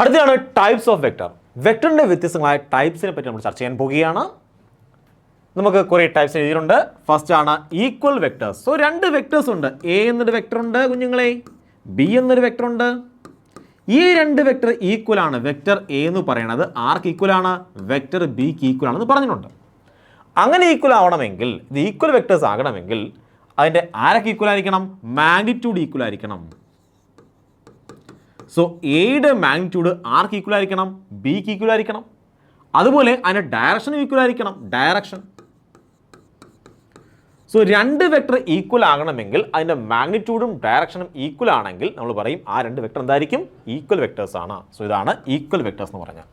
അടുത്തതാണ് types of vector. വെക്ടറിൻ്റെ വ്യത്യസ്തങ്ങളായ ടൈപ്സിനെ പറ്റി നമ്മൾ ചർച്ച ചെയ്യാൻ പോവുകയാണ്. നമുക്ക് കുറേ ടൈപ്സ് എഴുതിയിട്ടുണ്ട്. ഫസ്റ്റ് ആണ് ഈക്വൽ വെക്ടേഴ്സ്. സോ രണ്ട് വെക്ടേഴ്സ് ഉണ്ട്. എ എന്നൊരു വെക്ടർ ഉണ്ട് കുഞ്ഞുങ്ങളെ, ബി എന്നൊരു വെക്ടർ ഉണ്ട്. ഈ രണ്ട് വെക്ടർ ഈക്വൽ ആണ്. വെക്ടർ എ എന്ന് പറയുന്നത് ആർക്ക് ഈക്വൽ ആണ്? വെക്ടർ ബിക്ക് ഈക്വൽ ആണെന്ന് പറഞ്ഞിട്ടുണ്ട്. അങ്ങനെ ഈക്വൽ ആവണമെങ്കിൽ, ഇത് ഈക്വൽ വെക്ടേഴ്സ് ആകണമെങ്കിൽ അതിൻ്റെ ആരൊക്കെ ഈക്വൽ ആയിരിക്കണം? മാഗ്നിറ്റ്യൂഡ് ഈക്വൽ ആയിരിക്കണം. സോ എയുടെ മാഗ്നിറ്റ്യൂഡ് ആർക്ക് ഈക്വൽ ആയിരിക്കണം? ബിക്ക് ഈക്വൽ ആയിരിക്കണം. അതുപോലെ അതിൻ്റെ ഡയറക്ഷൻ ഈക്വൽ ആയിരിക്കണം. ഡയറക്ഷൻ. സോ രണ്ട് വെക്ടർ ഈക്വൽ ആകണമെങ്കിൽ അതിൻ്റെ മാഗ്നിറ്റ്യൂഡും ഡയറക്ഷനും ഈക്വൽ ആണെങ്കിൽ നമ്മൾ പറയും ആ രണ്ട് വെക്ടർ എന്തായിരിക്കും? ഈക്വൽ വെക്ടേഴ്സ് ആണ്. സോ ഇതാണ് ഈക്വൽ വെക്ടേഴ്സ് എന്ന് പറഞ്ഞാൽ.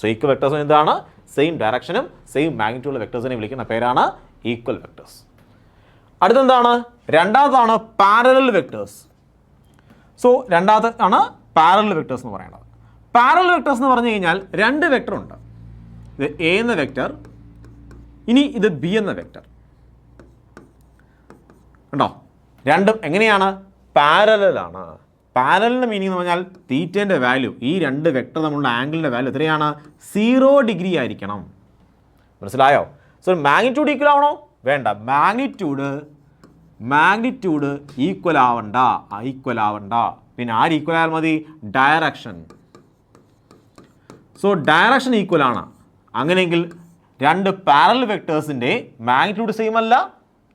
സോ ഈക്വൽ വെക്ടേഴ്സ് എന്താണ്? സെയിം ഡയറക്ഷനും സെയിം മാഗ്നിറ്റ്യൂഡ് വെക്ടേഴ്സിനെ വിളിക്കുന്ന പേരാണ് ഈക്വൽ വെക്ടേഴ്സ്. അടുത്തെന്താണ്? രണ്ടാമതാണ് പാരലൽ വെക്ടേഴ്സ്. സോ രണ്ടാമതാണ് പാരലൽ വെക്ടേഴ്സ് എന്ന് പറയുന്നത്. പാരലൽ വെക്ടേഴ്സ് എന്ന് പറഞ്ഞു കഴിഞ്ഞാൽ രണ്ട് വെക്ടർ ഉണ്ട്. ഇത് എ എന്ന വെക്ടർ, ഇനി ഇത് ബി എന്ന വെക്ടർ ഉണ്ടോ? രണ്ടും എങ്ങനെയാണ്? പാരലലാണ്. പാരലലിൻ്റെ മീനിങ് എന്ന് പറഞ്ഞാൽ തീറ്റേൻ്റെ വാല്യൂ, ഈ രണ്ട് വെക്ടർ നമ്മളുടെ ആംഗിളിൻ്റെ വാല്യൂ എത്രയാണ്? 0 ഡിഗ്രി ആയിരിക്കണം. മനസ്സിലായോ? സോ മാഗ്നിറ്റ്യൂഡ് ഈക്വൽ ആവണോ? വേണ്ട. മാഗ്നിറ്റ്യൂഡ് ഈക്വൽ ആവണ്ട. പിന്നെ ആര് ഈക്വൽ ആയാൽ മതി? ഡയറക്ഷൻ. സോ ഡയറക്ഷൻ ഈക്വൽ ആണ്. അങ്ങനെയെങ്കിൽ രണ്ട് പാരലൽ വെക്ടേഴ്സിൻ്റെ മാഗ്നിറ്റ്യൂഡ് സെയിം അല്ല,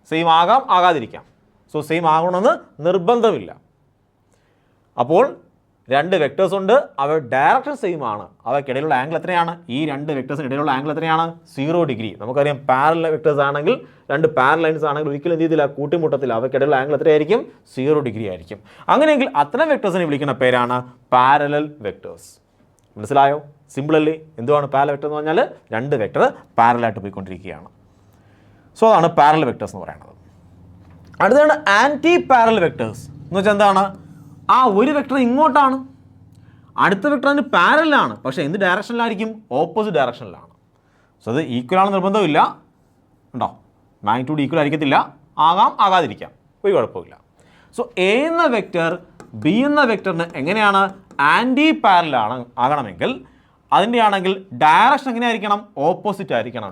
സെയിം ആകാം, ആകാതിരിക്കാം. സോ സെയിം ആകണമെന്ന് നിർബന്ധമില്ല. അപ്പോൾ രണ്ട് വെക്ടേഴ്സ് ഉണ്ട്, അവ ഡയറക്ഷൻ സെയിം ആണ്. അവയ്ക്കിടയിലുള്ള ആംഗിൾ എത്രയാണ്? ഈ രണ്ട് വെക്ടേഴ്സിന് ഇടയിലുള്ള ആംഗിൾ എത്രയാണ്? 0 ഡിഗ്രി. നമുക്കറിയാം പാരലൽ വെക്ടേഴ്സ് ആണെങ്കിൽ, രണ്ട് പാരലൽ ലൈൻസ് ആണെങ്കിൽ ഒരിക്കലും എന്ത് ചെയ്തില്ല? കൂട്ടിമുട്ടത്തില്ല. അവയ്ക്കിടയിലുള്ള ആംഗിൾ എത്രയായിരിക്കും? 0 ഡിഗ്രി ആയിരിക്കും. അങ്ങനെയെങ്കിൽ അത്തരം വെക്ടേഴ്സിനെ വിളിക്കുന്ന പേരാണ് പാരലൽ വെക്ടേഴ്സ്. മനസ്സിലായോ? സിമ്പിൾ അല്ലേ? എന്തുവാണ് പാരലൽ വെക്ടർ എന്ന് പറഞ്ഞാൽ? രണ്ട് വെക്ടർ പാരലായിട്ട് പോയിക്കൊണ്ടിരിക്കുകയാണ്. സോ അതാണ് പാരലൽ വെക്ടേഴ്സ് എന്ന് പറയുന്നത്. അടുത്താണ് ആൻറ്റി പാരലൽ വെക്ടേഴ്സ് എന്ന് വെച്ചാൽ എന്താണ്? ആ ഒരു വെക്ടർ ഇങ്ങോട്ടാണ്, അടുത്ത വെക്ടർ അതിന് പാരലാണ്, പക്ഷേ എന്ത് ഡയറക്ഷനിലായിരിക്കും? ഓപ്പോസിറ്റ് ഡയറക്ഷനിലാണ്. സോ അത് ഈക്വൽ ആണെന്ന് നിർബന്ധമില്ല. ഉണ്ടോ? മാഗ്നിറ്റ്യൂഡ് ഈക്വൽ ആയിരിക്കത്തില്ല, ആകാം, ആകാതിരിക്കാം, ഒരു കുഴപ്പമില്ല. സോ എ എന്ന വെക്ടർ ബി എന്ന വെക്ടറിന് എങ്ങനെയാണ്? ആൻറ്റി പാരലൽ ആകണമെങ്കിൽ അതിൻ്റെ ആണെങ്കിൽ ഡയറക്ഷൻ എങ്ങനെയായിരിക്കണം? ഓപ്പോസിറ്റ് ആയിരിക്കണം.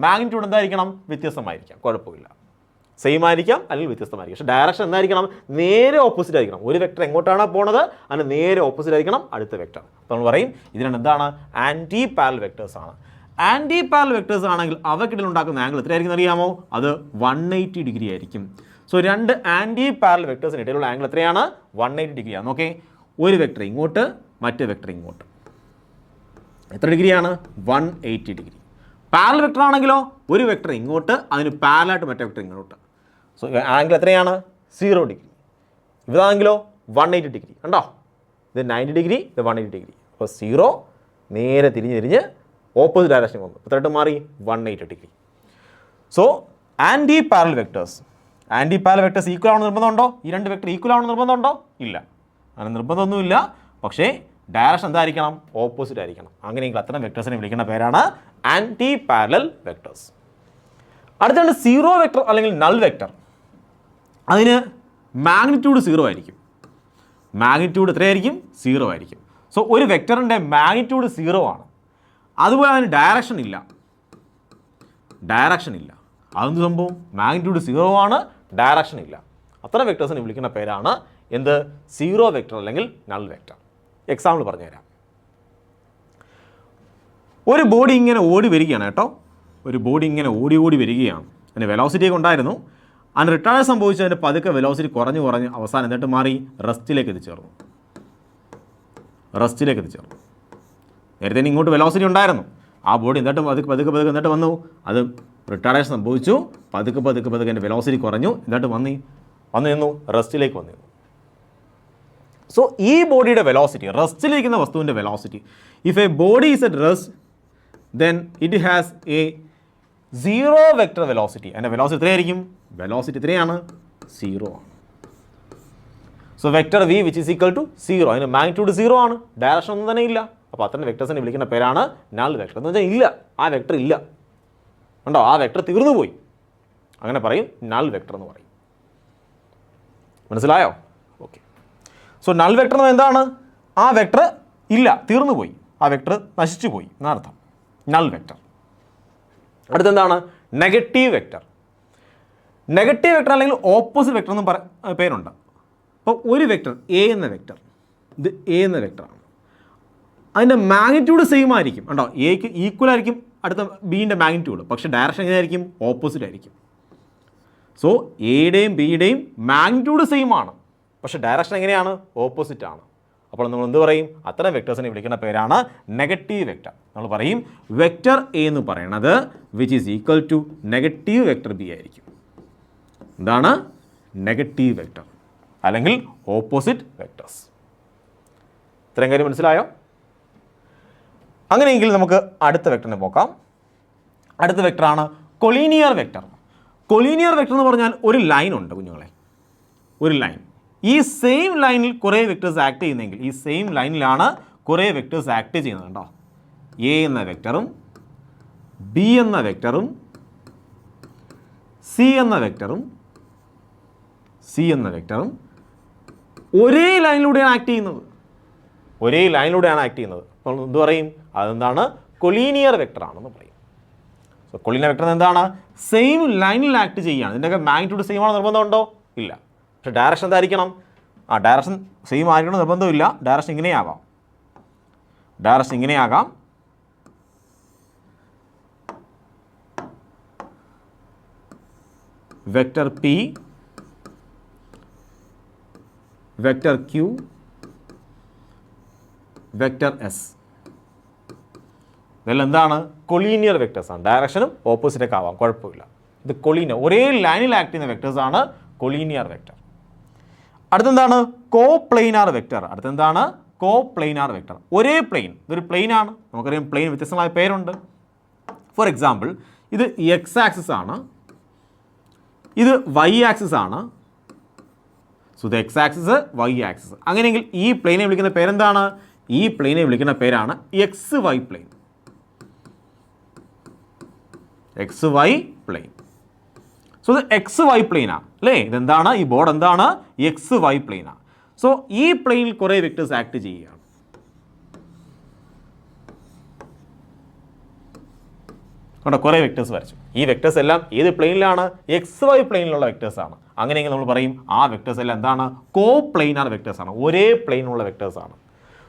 മാഗ്നിറ്റ്യൂഡ് എന്തായിരിക്കണം? വ്യത്യസ്തമായിരിക്കാം, കുഴപ്പമില്ല. സെയിം ആയിരിക്കാം അല്ലെങ്കിൽ വ്യത്യസ്തമായിരിക്കും. പക്ഷേ ഡയറക്ഷൻ എന്തായിരിക്കണം? നേരെ ഓപ്പോസിറ്റ് ആയിരിക്കണം. ഒരു വെക്ടർ എങ്ങോട്ടാണ് പോണത് അതിന് നേരെ ഓപ്പോസിറ്റ് ആയിരിക്കണം അടുത്ത വെക്ടർ. അപ്പോൾ നമ്മൾ പറയും ഇതിനാണ് എന്താണ്? ആൻറ്റി പാരലൽ വെക്ടേഴ്സ് ആണ്. ആൻറ്റി പാരലൽ വെക്ടേഴ്സ് ആണെങ്കിൽ അവയ്ക്കിടയിൽ ഉണ്ടാക്കുന്ന ആംഗിൾ എത്രയായിരിക്കും അറിയാമോ? അത് 180 ഡിഗ്രി ആയിരിക്കും. സോ രണ്ട് ആൻറ്റി പാരലൽ വെക്ടേഴ്സിന് ഇടയിലുള്ള ആംഗിൾ എത്രയാണ്? 180 ഡിഗ്രിയാണ്. ഓക്കെ, ഒരു വെക്ടർ ഇങ്ങോട്ട്, മറ്റേ വെക്ടർ ഇങ്ങോട്ട്. എത്ര ഡിഗ്രിയാണ്? 180 ഡിഗ്രി. പാരലൽ വെക്ടർ ആണെങ്കിലോ ഒരു വെക്ടർ ഇങ്ങോട്ട്, അതിന് പാരലായിട്ട് മറ്റേ വെക്ടർ ഇങ്ങോട്ട്. സോ ആംഗിൾ എത്രയാണ്? 0 ഡിഗ്രി. ഇതാണെങ്കിലോ 180 ഡിഗ്രി. കണ്ടോ? ഇത് 90 ഡിഗ്രി, ഇത് 180 ഡിഗ്രി. അപ്പോൾ 0 നേരെ തിരിഞ്ഞ് ഓപ്പോസിറ്റ് ഡയറക്ഷൻ വന്നു. എത്രയായിട്ട് മാറി? 180 degree. So anti parallel vectors equal ആവണമെന്ന് നിർബന്ധമുണ്ടോ? ഈ രണ്ട് വെക്ടർ ഈക്വൽ ആവണമെന്ന് നിർബന്ധമുണ്ടോ? ഇല്ല, അങ്ങനെ നിർബന്ധമൊന്നുമില്ല. പക്ഷേ ഡയറക്ഷൻ എന്തായിരിക്കണം? ഓപ്പോസിറ്റ് ആയിരിക്കണം. അങ്ങനെയെങ്കിൽ അത്തരം വെക്ടേഴ്സിനെ വിളിക്കുന്ന പേരാണ് ആൻറ്റി പാരലൽ വെക്ടേഴ്സ്. അടുത്താണ് സീറോ വെക്ടർ അല്ലെങ്കിൽ നൾ വെക്ടർ. അതിന് മാഗ്നിറ്റ്യൂഡ് 0 ആയിരിക്കും. മാഗ്നിറ്റ്യൂഡ് എത്രയായിരിക്കും? 0 ആയിരിക്കും. സോ ഒരു വെക്ടറിൻ്റെ മാഗ്നിറ്റ്യൂഡ് 0 ആണ്. അതുപോലെ അതിന് ഡയറക്ഷൻ ഇല്ല. അതെന്ത് സംഭവം? മാഗ്നിറ്റ്യൂഡ് 0 ആണ്, ഡയറക്ഷൻ ഇല്ല. അത്തരം വെക്ടേഴ്സിനെ വിളിക്കുന്ന പേരാണ് എന്ത്? സീറോ വെക്ടർ അല്ലെങ്കിൽ നൾ വെക്ടർ. എക്സാമ്പിൾ പറഞ്ഞുതരാം. ഒരു ബോഡി ഇങ്ങനെ ഓടി വരികയാണ് കേട്ടോ. ഒരു ബോഡി ഇങ്ങനെ ഓടി വരികയാണ്. അതിന് വെലോസിറ്റിയൊക്കെ ഉണ്ടായിരുന്നു. അതിന് റിട്ടേൺ സംഭവിച്ചു. അതിൻ്റെ പതുക്കെ വെലോസിറ്റി കുറഞ്ഞ് അവസാനം എന്നിട്ട് മാറി റെസ്റ്റിലേക്ക് എത്തിച്ചേർന്നു. നേരത്തെ ഇങ്ങോട്ട് വെലോസിറ്റി ഉണ്ടായിരുന്നു. ആ ബോഡി എന്നിട്ട് പതുക്കെ എന്നിട്ട് വന്നു. അത് റിട്ടാർഡേഷൻ സംഭവിച്ചു. പതുക്കെ എൻ്റെ വെലോസിറ്റി കുറഞ്ഞു. എന്നിട്ട് വന്നു നിന്നു റെസ്റ്റിലേക്ക് വന്നു. സോ ഈ ബോഡിയുടെ വെലോസിറ്റി, റെസ്റ്റിലിരിക്കുന്ന വസ്തുവിൻ്റെ velocity, if a body is at rest then it has a 0 vector velocity. അതിൻ്റെ വെലോസിറ്റി എത്രയായിരിക്കും? വെലോസിറ്റി എത്രയാണ്? 0 ആണ്. So vector V which is equal to 0. അതിന് മാഗ്നിറ്റ്യൂഡ് 0 ആണ്, ഡയറക്ഷൻ ഒന്നും തന്നെ ഇല്ല. അപ്പോൾ അത്തരം വെക്ടേഴ്സിനെ വിളിക്കുന്ന പേരാണ് നൾ വെക്ടർ. എന്ന് വെച്ചാൽ ഇല്ല, ആ വെക്ടർ ഇല്ല. ഉണ്ടോ? ആ വെക്ടർ തീർന്നു പോയി. അങ്ങനെ പറയും, നൾ വെക്ടർ എന്ന് പറയും. മനസ്സിലായോ? ഓക്കെ. സോ നൾ വെക്ടർ എന്താണ്? ആ വെക്ടർ ഇല്ല, തീർന്നു പോയി, ആ വെക്ടർ നശിച്ചു പോയി എന്നർത്ഥം, നൾ വെക്ടർ. അടുത്തെന്താണ്? Negative vector. നെഗറ്റീവ് വെക്ടർ അല്ലെങ്കിൽ ഓപ്പോസിറ്റ് വെക്ടർ എന്നും പേരുണ്ട്. അപ്പോൾ ഒരു വെക്ടർ എ എന്ന വെക്ടർ, ഇത് എ എന്ന വെക്ടറാണ്, അതിൻ്റെ മാഗ്നിറ്റ്യൂഡ് സെയിം ആയിരിക്കും കേട്ടോ, എക്ക് ഈക്വൽ ആയിരിക്കും അടുത്ത ബീൻ്റെ മാഗ്നിറ്റ്യൂഡ്, പക്ഷേ ഡയറക്ഷൻ എങ്ങനെയായിരിക്കും? ഓപ്പോസിറ്റ് ആയിരിക്കും. സോ എയുടെയും ബിയുടെയും മാഗ്നിറ്റ്യൂഡ് സെയിം ആണ്, പക്ഷേ ഡയറക്ഷൻ എങ്ങനെയാണ്? ഓപ്പോസിറ്റ് ആണ്. അപ്പോൾ നമ്മൾ എന്ത് പറയും? അത്തരം വെക്ടേഴ്സിനെ വിളിക്കുന്ന പേരാണ് നെഗറ്റീവ് വെക്ടർ. നമ്മൾ പറയും വെക്ടർ എ എന്ന് പറയുന്നത് which is equal to negative vector B ആയിരിക്കും. എന്താണ്? നെഗറ്റീവ് വെക്ടർ അല്ലെങ്കിൽ ഓപ്പോസിറ്റ് വെക്ടേഴ്സ്. ഇത്രയും കാര്യം മനസ്സിലായോ? അങ്ങനെയെങ്കിൽ നമുക്ക് അടുത്ത വെക്ടറിനെ നോക്കാം. അടുത്ത വെക്ടറാണ് കൊളീനിയർ വെക്ടർ. കൊളീനിയർ വെക്ടർ എന്ന് പറഞ്ഞാൽ ഒരു ലൈൻ ഉണ്ട് കുഞ്ഞുങ്ങളെ, ഒരു ലൈൻ. ഈ സെയിം ലൈനിൽ കുറേ വെക്ടേഴ്സ് ആക്ട് ചെയ്യുന്നെങ്കിൽ, ഈ സെയിം ലൈനിലാണ് കുറേ വെക്ടേഴ്സ് ആക്ട് ചെയ്യുന്നത് കേട്ടോ. എ എന്ന വെക്ടറും ബി എന്ന വെക്ടറും സി എന്ന വെക്ടറും ഒരേ ലൈനിലൂടെയാണ് ആക്ട് ചെയ്യുന്നത്, ഒരേ ലൈനിലൂടെയാണ് ആക്ട് ചെയ്യുന്നത്. അപ്പോൾ എന്ത് പറയും? അതെന്താണ്? കൊളീനിയർ വെക്ടർ ആണെന്ന് പറയും. സോ കൊളീനിയർ വെക്ടർ എന്താണ്? സെയിം ലൈനിൽ ആക്ട് ചെയ്യുകയാണ്. ഇതിൻ്റെയൊക്കെ മാഗ്നിറ്റ്യൂഡ് സെയിം ആണ് നിർബന്ധമുണ്ടോ? ഇല്ല. പക്ഷേ ഡയറക്ഷൻ എന്തായിരിക്കണം? ഡയറക്ഷൻ സെയിം ആയിരിക്കണം നിർബന്ധമില്ല. ഡയറക്ഷൻ ഇങ്ങനെയാവാം, ഡയറക്ഷൻ ഇങ്ങനെയാകാം, vector P, vector Q, vector S. ഇതെല്ലാം എന്താണ്? കൊളീനിയർ വെക്ടേഴ്സാണ്. ഡയറക്ഷനും ഓപ്പോസിറ്റൊക്കെ ആവാം, കുഴപ്പമില്ല. ഇത് കൊളീനിയർ, ഒരേ ലൈനിൽ ആക്ട് ചെയ്യുന്ന വെക്ടേഴ്സാണ് കൊളീനിയർ വെക്ടർ. അടുത്തെന്താണ്? Coplanar vector. അടുത്തെന്താണ്? Coplanar vector. ഒരേ പ്ലെയിൻ, ഇതൊരു പ്ലെയിനാണ്, നമുക്കറിയാം പ്ലെയിൻ വ്യത്യസ്തമായ പേരുണ്ട്. ഫോർ എക്സാമ്പിൾ, ഇത് എക്സ് ആക്സിസ് ആണ്, ഇത് വൈ ആക്സിസ് ആണ്. സോ ഇത് എക്സ് ആക്സിസ്, വൈ ആക്സിസ്. അങ്ങനെയെങ്കിൽ ഈ പ്ലെയിനെ വിളിക്കുന്ന പേരെന്താണ്? ഈ പ്ലെയിനെ വിളിക്കുന്ന പേരാണ് x y plane. X y plane. So ഇത് എക്സ് വൈ പ്ലെയിനാണ് അല്ലേ? ഇതെന്താണ്? ഈ ബോർഡ് എന്താണ്? X y പ്ലെയിനാണ്. സോ ഈ പ്ലെയിനിൽ കുറേ വെക്ടേഴ്സ് ആക്ട് ചെയ്യുകയാണ്. അവിടെ കുറേ വെക്ടേഴ്സ് വരച്ചു. ഈ വെക്ടേഴ്സ് എല്ലാം ഏത് പ്ലെയിനിലാണ്? X Y പ്ലെയിനിലുള്ള വെക്ടേഴ്സാണ്. അങ്ങനെയെങ്കിൽ നമ്മൾ പറയും ആ വെക്ടേഴ്സ് എല്ലാം എന്താണ്? കോ പ്ലെയിനാർ വെക്ടേഴ്സാണ്, ഒരേ പ്ലെയിനുള്ള വെക്ടേഴ്സാണ്.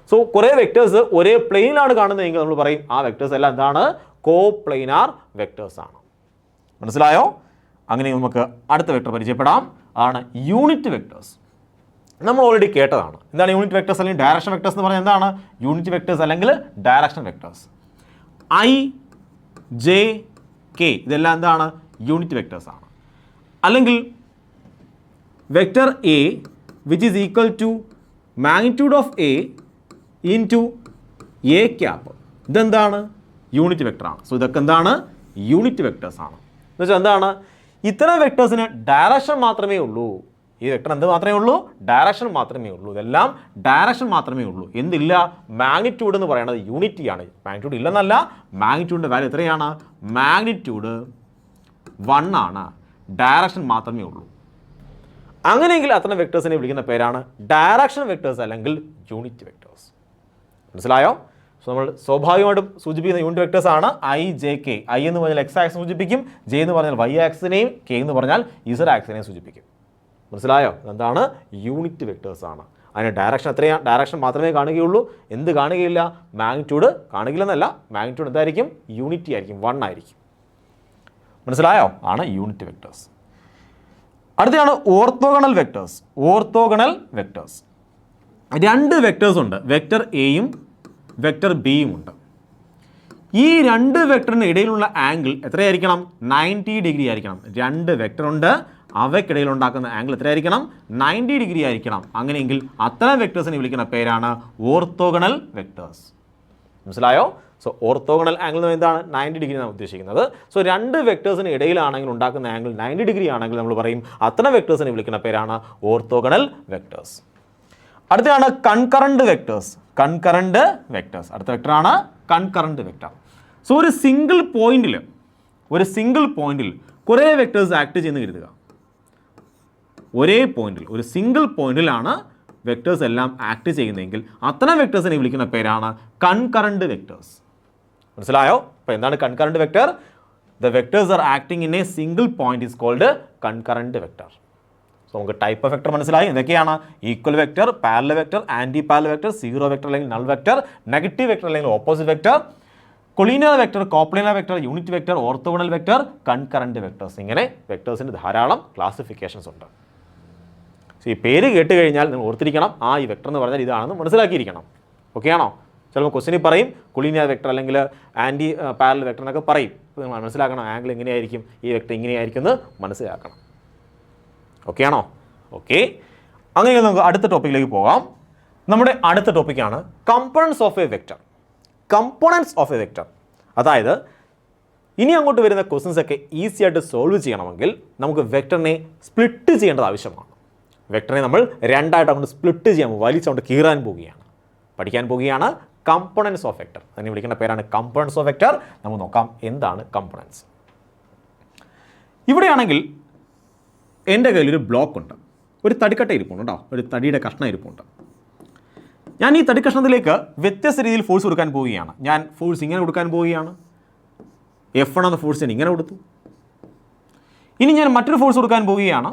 സോ കുറേ വെക്ടേഴ്സ് ഒരേ പ്ലെയിനിലാണ് കാണുന്നതെങ്കിൽ നമ്മൾ പറയും ആ വെക്ടേഴ്സ് എല്ലാം എന്താണ്? കോ പ്ലെയിനാർ വെക്ടേഴ്സാണ്. മനസ്സിലായോ? അങ്ങനെ നമുക്ക് അടുത്ത വെക്ടർ പരിചയപ്പെടാം. ആണ് യൂണിറ്റ് വെക്ടേഴ്സ്. നമ്മൾ ഓൾറെഡി കേട്ടതാണ്. എന്താണ് യൂണിറ്റ് വെക്ടേഴ്സ് അല്ലെങ്കിൽ ഡയറക്ഷൻ വെക്ടേഴ്സ് എന്ന് പറഞ്ഞാൽ എന്താണ്? യൂണിറ്റ് വെക്ടേഴ്സ് അല്ലെങ്കിൽ direction vectors. I, j, k ഇതെല്ലാം എന്താണ്? യൂണിറ്റ് വെക്ടേഴ്സാണ്. അല്ലെങ്കിൽ vector A which is equal to magnitude of A into A cap, ഇതെന്താണ്? യൂണിറ്റ് വെക്ടറാണ്. സോ ഇതൊക്കെ എന്താണ്? യൂണിറ്റ് വെക്ടേഴ്സാണ്. എന്ന് വെച്ചാൽ എന്താണ്? ഇത്തരം വെക്ടേഴ്സിന് ഡയറക്ഷൻ മാത്രമേ ഉള്ളൂ. ഈ വെക്ടർ എന്ത് മാത്രമേ ഉള്ളൂ? ഡയറക്ഷൻ മാത്രമേ ഉള്ളൂ. ഇതെല്ലാം ഡയറക്ഷൻ മാത്രമേ ഉള്ളൂ. എന്തില്ല? മാഗ്നിറ്റ്യൂഡ് എന്ന് പറയുന്നത് യൂണിറ്റിയാണ്. മാഗ്നിറ്റ്യൂഡ് ഇല്ലെന്നല്ല, മാഗ്നിറ്റ്യൂഡിൻ്റെ വാല്യൂ എത്രയാണ്? മാഗ്നിറ്റ്യൂഡ് 1 ആണ്. ഡയറക്ഷൻ മാത്രമേ ഉള്ളൂ. അങ്ങനെയെങ്കിൽ അത്തരം വെക്ടേഴ്സിനെ വിളിക്കുന്ന പേരാണ് ഡയറക്ഷൻ വെക്ടേഴ്സ് അല്ലെങ്കിൽ യൂണിറ്റ് വെക്ടേഴ്സ്. മനസ്സിലായോ? സോ നമ്മൾ സ്വാഭാവികമായിട്ടും സൂചിപ്പിക്കുന്ന യൂണിറ്റ് വെക്ടേഴ്സ് ആണ് ഐ, ജെ, കെ. ഐ എന്ന് പറഞ്ഞാൽ എക്സ് ആക്സിനെ സൂചിപ്പിക്കും, ജെ എന്ന് പറഞ്ഞാൽ വൈ ആക്സിനെയും, കെ എന്ന് പറഞ്ഞാൽ ഇസഡ് ആക്സിനെയും സൂചിപ്പിക്കും. മനസ്സിലായോ? എന്താണ്? യൂണിറ്റ് വെക്ടേഴ്സ് ആണ്. അതിന് ഡയറക്ഷൻ എത്രയാണ്? ഡയറക്ഷൻ മാത്രമേ കാണുകയുള്ളൂ. എന്ത് കാണുകയില്ല? മാഗ്നിറ്റ്യൂഡ് കാണുകയില്ലെന്നല്ല, മാഗ്നിറ്റ്യൂഡ് എന്തായിരിക്കും? യൂണിറ്റി ആയിരിക്കും, 1 ആയിരിക്കും. മനസ്സിലായോ? ആണ് യൂണിറ്റ് വെക്ടേഴ്സ്. അടുത്തതാണ് orthogonal vectors. Orthogonal vectors 2 vectors ഉണ്ട്. വെക്ടർ എയും വെക്ടർ ബിയും ഉണ്ട്. ഈ 2 വെക്ടറിന് ഇടയിലുള്ള ആംഗിൾ എത്രയായിരിക്കണം? 90 ഡിഗ്രി ആയിരിക്കണം. 2 വെക്ടർ ഉണ്ട്, അവയ്ക്കിടയിൽ ഉണ്ടാക്കുന്ന ആംഗിൾ എത്രയായിരിക്കണം? 90 ഡിഗ്രി ആയിരിക്കണം. അങ്ങനെയെങ്കിൽ അത്തരം വെക്ടേഴ്സിനെ വിളിക്കുന്ന പേരാണ് ഓർത്തോഗണൽ വെക്ടേഴ്സ്. മനസ്സിലായോ? സോ ഓർത്തോഗണൽ ആംഗിൾ എന്താണ്? 90 ഡിഗ്രി എന്നാണ് ഉദ്ദേശിക്കുന്നത്. സോ 2 വെക്ടേഴ്സിന് ഇടയിലാണെങ്കിൽ ഉണ്ടാക്കുന്ന ആംഗിൾ 90 ഡിഗ്രി ആണെങ്കിൽ നമ്മൾ പറയും അത്തരം വെക്ടേഴ്സിനെ വിളിക്കുന്ന പേരാണ് ഓർത്തോഗണൽ വെക്ടേഴ്സ്. അടുത്തതാണ് കൺകറന്റ് വെക്ടേഴ്സ്. Concurrent vectors. അടുത്ത വെക്ടറാണ് കൺകറന്റ് വെക്ടർ. സോ ഒരു സിംഗിൾ പോയിന്റിൽ കുറേ വെക്ടേഴ്സ് ആക്ട് ചെയ്യുന്ന കരുതുക. ഒരേ പോയിന്റിൽ, ഒരു സിംഗിൾ പോയിന്റിലാണ് വെക്ടേഴ്സ് എല്ലാം ആക്ട് ചെയ്യുന്നതെങ്കിൽ അത്തരം വെക്ടേഴ്സിനെ വിളിക്കുന്ന പേരാണ് കൺകറന്റ് വെക്ടേഴ്സ്. മനസ്സിലായോ? അപ്പോൾ എന്താണ് concurrent vector? The vectors are acting in a single point is called concurrent vector. So നമുക്ക് ടൈപ്പ് ഓഫ് വെക്ടർ മനസ്സിലായി. എന്തൊക്കെയാണ്? Equal vector, parallel vector, anti parallel vector, zero vector അല്ലെങ്കിൽ നൾ വെക്ടർ, നെഗറ്റീവ് വെക്ടർ അല്ലെങ്കിൽ opposite vector, collinear vector, coplanar vector, unit vector, orthogonal vector, concurrent vectors. ഇങ്ങനെ വെക്ടേഴ്സിന് ധാരാളം classifications ഉണ്ട്. So ഈ പേര് കേട്ട് കഴിഞ്ഞാൽ നിങ്ങൾ ഓർത്തിരിക്കണം, ഈ വെക്ടർ എന്ന് പറഞ്ഞാൽ ഇതാണെന്ന് മനസ്സിലാക്കിയിരിക്കണം. ഓക്കെ ആണോ? ചിലപ്പോൾ ക്വസ്റ്റിനിൽ പറയും കൊളീനിയർ വെക്ടർ അല്ലെങ്കിൽ ആൻറ്റി പാരലൽ വെക്ടർ എന്നൊക്കെ പറയും. അപ്പോൾ നിങ്ങൾ മനസ്സിലാക്കണം ആംഗിൾ എങ്ങനെയായിരിക്കും, ഈ വെക്ടർ ഇങ്ങനെയായിരിക്കും എന്ന് മനസ്സിലാക്കണം. ഓക്കെ ആണോ? ഓക്കെ. അങ്ങനെ നമുക്ക് അടുത്ത ടോപ്പിക്കിലേക്ക് പോകാം. നമ്മുടെ അടുത്ത ടോപ്പിക്കാണ് components of A vector. Components of A vector, അതായത് ഇനി അങ്ങോട്ട് വരുന്ന ക്വസ്റ്റ്യൻസ് ഒക്കെ ഈസി ആയിട്ട് സോൾവ് ചെയ്യണമെങ്കിൽ നമുക്ക് വെക്ടറിനെ സ്പ്ലിറ്റ് ചെയ്യേണ്ടത് ആവശ്യമാണ്. വെക്ടറിനെ നമ്മൾ രണ്ടായിട്ട് അങ്ങോട്ട് സ്പ്ലിറ്റ് ചെയ്യാൻ, വലിച്ചങ്ങോട്ട് കീറാൻ പോവുകയാണ്, പഠിക്കാൻ പോവുകയാണ് കമ്പോണൻസ് ഓഫ് വെക്ടർ. അതിനെ വിളിക്കുന്ന പേരാണ് കമ്പോണൻസ് ഓഫ് വെക്ടർ. നമുക്ക് നോക്കാം എന്താണ് കമ്പോണൻസ്. ഇവിടെയാണെങ്കിൽ എൻ്റെ കയ്യിൽ ഒരു ബ്ലോക്ക് ഉണ്ട്, ഒരു തടിക്കട്ട ഇരിപ്പുണ്ട് കേട്ടോ, ഒരു തടിയുടെ കഷ്ണം ഇരിപ്പുണ്ട്. ഞാൻ ഈ തടി കഷ്ണത്തിലേക്ക് വ്യത്യസ്ത രീതിയിൽ ഫോഴ്സ് കൊടുക്കാൻ പോവുകയാണ്. ഞാൻ ഫോഴ്സ് ഇങ്ങനെ കൊടുക്കാൻ പോവുകയാണ്. F1 എന്ന ഫോഴ്സ് ഞാൻ ഇങ്ങനെ കൊടുത്തു. ഇനി ഞാൻ മറ്റൊരു ഫോഴ്സ് കൊടുക്കാൻ പോവുകയാണ്.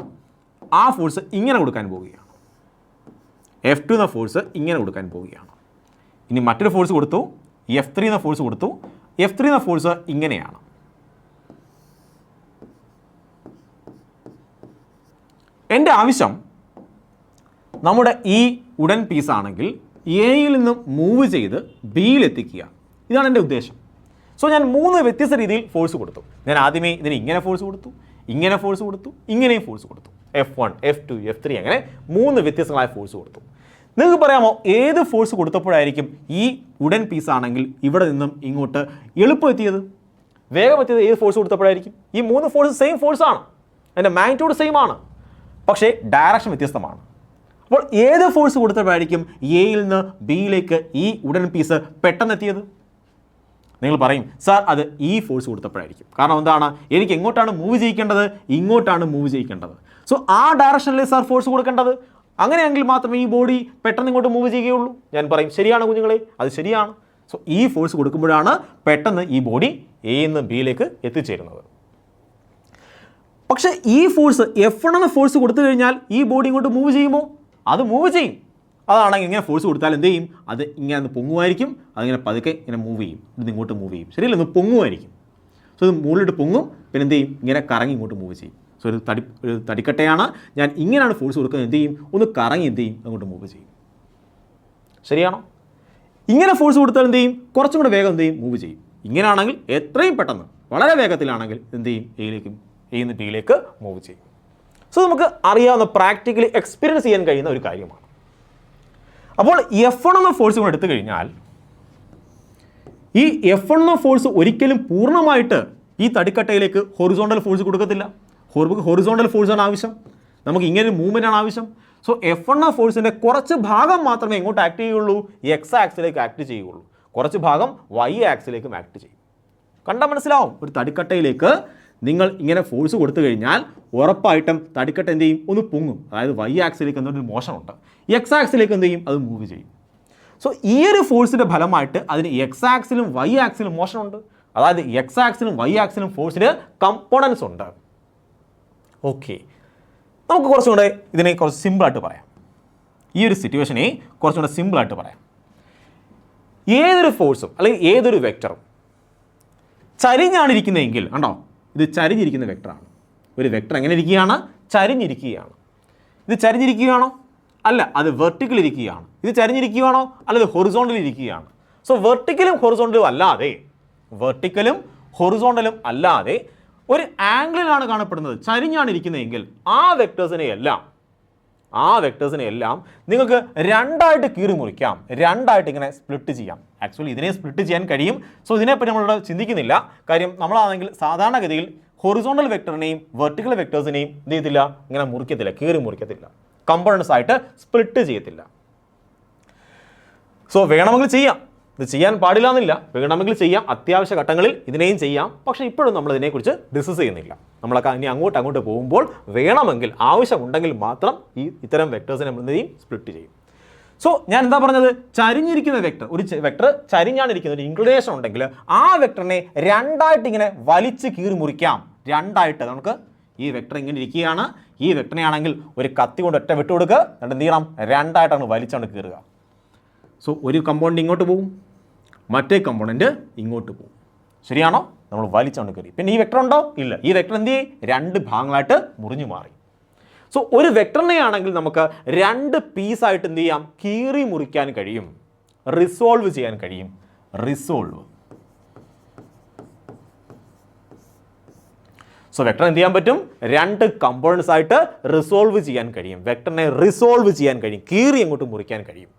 ആ ഫോഴ്സ് ഇങ്ങനെ കൊടുക്കാൻ പോവുകയാണ്. F2 എന്ന ഫോഴ്സ് ഇങ്ങനെ കൊടുക്കാൻ പോവുകയാണ്. ഇനി മറ്റൊരു ഫോഴ്സ് കൊടുത്തു, F3 എന്ന ഫോഴ്സ് കൊടുത്തു. F3 എന്ന ഫോഴ്സ് ഇങ്ങനെയാണ്. എൻ്റെ ആവശ്യം നമ്മുടെ ഈ ഉടൻ പീസാണെങ്കിൽ എയിൽ നിന്നും മൂവ് ചെയ്ത് ബിയിൽ എത്തിക്കുക. ഇതാണ് എൻ്റെ ഉദ്ദേശം. സോ ഞാൻ 3 വ്യത്യസ്ത രീതിയിൽ ഫോഴ്സ് കൊടുത്തു. ഞാൻ ആദ്യമേ ഇതിന് ഇങ്ങനെ ഫോഴ്സ് കൊടുത്തു, ഇങ്ങനെ ഫോഴ്സ് കൊടുത്തു, ഇങ്ങനെയും ഫോഴ്സ് കൊടുത്തു. F1, F2, F3 അങ്ങനെ 3 വ്യത്യസ്തങ്ങളായ ഫോഴ്സ് കൊടുത്തു. നിങ്ങൾക്ക് പറയാമോ ഏത് ഫോഴ്സ് കൊടുത്തപ്പോഴായിരിക്കും ഈ ഉടൻ പീസാണെങ്കിൽ ഇവിടെ നിന്നും ഇങ്ങോട്ട് എളുപ്പം എത്തിയത്, വേഗം എത്തിയത്? ഏത് ഫോഴ്സ് കൊടുത്തപ്പോഴായിരിക്കും? ഈ 3 ഫോഴ്സ് സെയിം ഫോഴ്സാണ്, അതിൻ്റെ മാഗ്നിറ്റ്യൂഡ് സെയിം ആണ്, പക്ഷേ ഡയറക്ഷൻ വ്യത്യസ്തമാണ്. അപ്പോൾ ഏത് ഫോഴ്സ് കൊടുത്തപ്പോഴായിരിക്കും എയിൽ നിന്ന് ബിയിലേക്ക് ഈ ഉടൻ പീസ് പെട്ടെന്ന് എത്തിയത്? നിങ്ങൾ പറയും സാർ അത് ഈ ഫോഴ്സ് കൊടുത്തപ്പോഴായിരിക്കും. കാരണം എന്താണ്? എനിക്ക് എങ്ങോട്ടാണ് മൂവ് ചെയ്യിക്കേണ്ടത്? ഇങ്ങോട്ടാണ് മൂവ് ചെയ്യിക്കേണ്ടത്. സോ ആ ഡയറക്ഷനിൽ സാർ ഫോഴ്സ് കൊടുക്കേണ്ടത്. അങ്ങനെയെങ്കിൽ മാത്രമേ ഈ ബോഡി പെട്ടെന്ന് ഇങ്ങോട്ട് മൂവ് ചെയ്യുകയുള്ളൂ. ഞാൻ പറയും ശരിയാണ് കുഞ്ഞുങ്ങളെ, അത് ശരിയാണ്. സോ ഈ ഫോഴ്സ് കൊടുക്കുമ്പോഴാണ് പെട്ടെന്ന് ഈ ബോഡി എയിൽ നിന്ന് ബിയിലേക്ക് എത്തിച്ചേരുന്നത്. പക്ഷേ ഈ ഫോഴ്സ് F1 എന്ന ഫോഴ്സ് കൊടുത്തു കഴിഞ്ഞാൽ ഈ ബോഡി ഇങ്ങോട്ട് മൂവ് ചെയ്യുമോ? അത് മൂവ് ചെയ്യും. അതാണെങ്കിൽ ഇങ്ങനെ ഫോഴ്സ് കൊടുത്താൽ എന്ത് ചെയ്യും? അത് ഇങ്ങനെ പൊങ്ങുമായിരിക്കും. അതിങ്ങനെ പതുക്കെ ഇങ്ങനെ മൂവ് ചെയ്യും, ഇത് ഇങ്ങോട്ട് മൂവ് ചെയ്യും. ശരിയല്ല, ഒന്ന് പൊങ്ങുമായിരിക്കും. സോ ഇത് മുകളിലിട്ട് പൊങ്ങും, പിന്നെ എന്ത് ചെയ്യും? ഇങ്ങനെ കറങ്ങി ഇങ്ങോട്ട് മൂവ് ചെയ്യും. സോ ഒരു തടിക്കട്ടയാണ്, ഞാൻ ഇങ്ങനെയാണ് ഫോഴ്സ് കൊടുക്കുന്നത്, എന്ത് ചെയ്യും? ഒന്ന് കറങ്ങി എന്ത് ചെയ്യും? അങ്ങോട്ട് മൂവ് ചെയ്യും. ശരിയാണോ? ഇങ്ങനെ ഫോഴ്സ് കൊടുത്താൽ എന്ത് ചെയ്യും? കുറച്ചും കൂടെ വേഗം എന്ത് ചെയ്യും? മൂവ് ചെയ്യും. ഇങ്ങനെയാണെങ്കിൽ എത്രയും പെട്ടെന്ന്, വളരെ വേഗത്തിലാണെങ്കിൽ എന്ത് ചെയ്യും? എയിൽ നിന്ന് ബിയിലേക്ക് മൂവ് ചെയ്യും. സോ നമുക്ക് അറിയാവുന്ന പ്രാക്ടിക്കലി എക്സ്പീരിയൻസ് ചെയ്യാൻ കഴിയുന്ന ഒരു കാര്യമാണ്. അപ്പോൾ F1 എന്ന ഫോഴ്സ് കൊണ്ട് എടുത്തു കഴിഞ്ഞാൽ ഈ F1 എന്ന ഫോഴ്സ് ഒരിക്കലും പൂർണ്ണമായിട്ട് ഈ തടിക്കട്ടയിലേക്ക് ഹൊറിസോണ്ടൽ ഫോഴ്സ് കൊടുക്കത്തില്ല. ഹൊറിസോണ്ടൽ ഫോഴ്സാണ് ആവശ്യം, നമുക്ക് ഇങ്ങനെ മൂവ്മെൻ്റ് ആണ് ആവശ്യം. സോ F1 എന്ന ഫോഴ്സിൻ്റെ കുറച്ച് ഭാഗം മാത്രമേ എങ്ങോട്ട് ആക്ട് ചെയ്യുള്ളൂ? X ആക്സിലേക്ക് ആക്ട് ചെയ്യുള്ളൂ. കുറച്ച് ഭാഗം Y ആക്സിലേക്കും ആക്ട് ചെയ്യും. കണ്ടാൽ മനസ്സിലാവും. ഒരു തടിക്കട്ടയിലേക്ക് നിങ്ങൾ ഇങ്ങനെ ഫോഴ്സ് കൊടുത്തു കഴിഞ്ഞാൽ ഉറപ്പായിട്ടും തടിക്കട്ട എന്ത് ചെയ്യും? ഒന്ന് പൊങ്ങും. അതായത് Y ആക്സിലേക്ക് എന്തൊരു മോഷനുണ്ട്, X ആക്സിലേക്ക് എന്ത് ചെയ്യും? അത് മൂവ് ചെയ്യും. സോ ഈ ഒരു ഫോഴ്സിൻ്റെ ഫലമായിട്ട് അതിന് X ആക്സിലും Y ആക്സിലും മോഷനുണ്ട്. അതായത് X ആക്സിലും Y ആക്സിലും ഫോഴ്സിന് കമ്പോണൻസ് ഉണ്ട്. ഓക്കെ, നമുക്ക് കുറച്ചുകൂടെ ഇതിനെ കുറച്ച് സിമ്പിളായിട്ട് പറയാം. ഈ ഒരു സിറ്റുവേഷനെ കുറച്ചുകൂടെ സിമ്പിളായിട്ട് പറയാം. ഏതൊരു ഫോഴ്സും അല്ലെങ്കിൽ ഏതൊരു വെക്ടറും ചരിഞ്ഞാണ് ഇരിക്കുന്നതെങ്കിൽ, കണ്ടോ ഇത് ചരിഞ്ഞിരിക്കുന്ന വെക്ടറാണ്. ഒരു വെക്ടർ എങ്ങനെ ഇരിക്കുകയാണ്? ചരിഞ്ഞിരിക്കുകയാണ്. ഇത് ചരിഞ്ഞിരിക്കുകയാണോ? അല്ല, അത് വെർട്ടിക്കൽ ഇരിക്കുകയാണ്. ഇത് ചരിഞ്ഞിരിക്കുകയാണോ? അല്ല, ഇത് ഹൊറിസോണ്ടൽ ഇരിക്കുകയാണ്. സോ വെർട്ടിക്കലും ഹൊറിസോണ്ടലും അല്ലാതെ ഒരു ആംഗിളിലാണ് കാണപ്പെടുന്നത്, ചരിഞ്ഞാണ് ഇരിക്കുന്നതെങ്കിൽ ആ വെക്ടേഴ്സിനെ എല്ലാം നിങ്ങൾക്ക് രണ്ടായിട്ട് കീറി മുറിക്കാം, രണ്ടായിട്ട് ഇങ്ങനെ സ്പ്ലിറ്റ് ചെയ്യാം. ആക്ച്വലി ഇതിനെ സ്പ്ലിറ്റ് ചെയ്യാൻ കഴിയും. സോ ഇതിനെപ്പറ്റി നമ്മളിവിടെ ചിന്തിക്കുന്നില്ല. കാര്യം നമ്മളാണെങ്കിൽ സാധാരണഗതിയിൽ ഹൊറിസോണ്ടൽ വെക്ടറിനെയും വെർട്ടിക്കൽ വെക്ടേഴ്സിനെയും എന്ത് ചെയ്യത്തില്ല? ഇങ്ങനെ മുറിക്കത്തില്ല, കീറി മുറിക്കത്തില്ല, കമ്പോണൻസ് ആയിട്ട് സ്പ്ലിറ്റ് ചെയ്യത്തില്ല. സോ വേണമെങ്കിൽ ചെയ്യാം, ഇത് ചെയ്യാൻ പാടില്ല എന്നില്ല, വേണമെങ്കിൽ ചെയ്യാം, അത്യാവശ്യ ഘട്ടങ്ങളിൽ ഇതിനെയും ചെയ്യാം. പക്ഷേ ഇപ്പോഴും നമ്മൾ ഇതിനെക്കുറിച്ച് ഡിസ്കസ് ചെയ്യുന്നില്ല. നമ്മളൊക്കെ ഇനി അങ്ങോട്ട് പോകുമ്പോൾ വേണമെങ്കിൽ ആവശ്യമുണ്ടെങ്കിൽ മാത്രം ഇത്തരം വെക്ടേഴ്സിനെ നമ്മൾ എന്ത് ചെയ്യും? സ്പ്ലിറ്റ് ചെയ്യും. സോ ഞാൻ എന്താ പറഞ്ഞത്, ചരിഞ്ഞിരിക്കുന്ന വെക്ടർ, ഒരു വെക്ടർ ചരിഞ്ഞാണ് ഇരിക്കുന്ന ഒരു ഇൻക്ലിനേഷൻ ഉണ്ടെങ്കിൽ ആ വെക്ടറിനെ രണ്ടായിട്ട് ഇങ്ങനെ വലിച്ച് കീറി മുറിക്കാം. രണ്ടായിട്ട് നമുക്ക് ഈ വെക്ടർ ഇങ്ങനെ ഇരിക്കുകയാണ്, ഈ വെക്ടറിനെ ആണെങ്കിൽ ഒരു കത്തി കൊണ്ട് ഒറ്റ വിട്ടു കൊടുക്കുക, എന്നിട്ട് എന്ത് ചെയ്യണം, രണ്ടായിട്ടാണ് വലിച്ചാണ് കീറുക. സോ ഒരു കമ്പോണൻറ്റ് ഇങ്ങോട്ട് പോകും, മറ്റേ കമ്പോണൻറ്റ് ഇങ്ങോട്ട് പോകും. ശരിയാണോ? നമ്മൾ വലിച്ചാണ് കീറി. പിന്നെ ഈ വെക്ടർ ഉണ്ടോ? ഇല്ല. ഈ വെക്ടർ എന്ത് ചെയ്യും, രണ്ട് ഭാഗങ്ങളായിട്ട് മുറിഞ്ഞു മാറി. സോ ഒരു വെക്ടറിനെ ആണെങ്കിൽ നമുക്ക് രണ്ട് പീസായിട്ട് എന്ത് ചെയ്യാം, കീറി മുറിക്കാൻ കഴിയും, റിസോൾവ് ചെയ്യാൻ കഴിയും. റിസോൾവ്. സോ വെക്ടർ എന്ത് ചെയ്യാൻ പറ്റും, രണ്ട് കമ്പോണൻസ് ആയിട്ട് റിസോൾവ് ചെയ്യാൻ കഴിയും. വെക്ടറിനെ റിസോൾവ് ചെയ്യാൻ കഴിയും, കീറി അങ്ങോട്ട് മുറിക്കാൻ കഴിയും.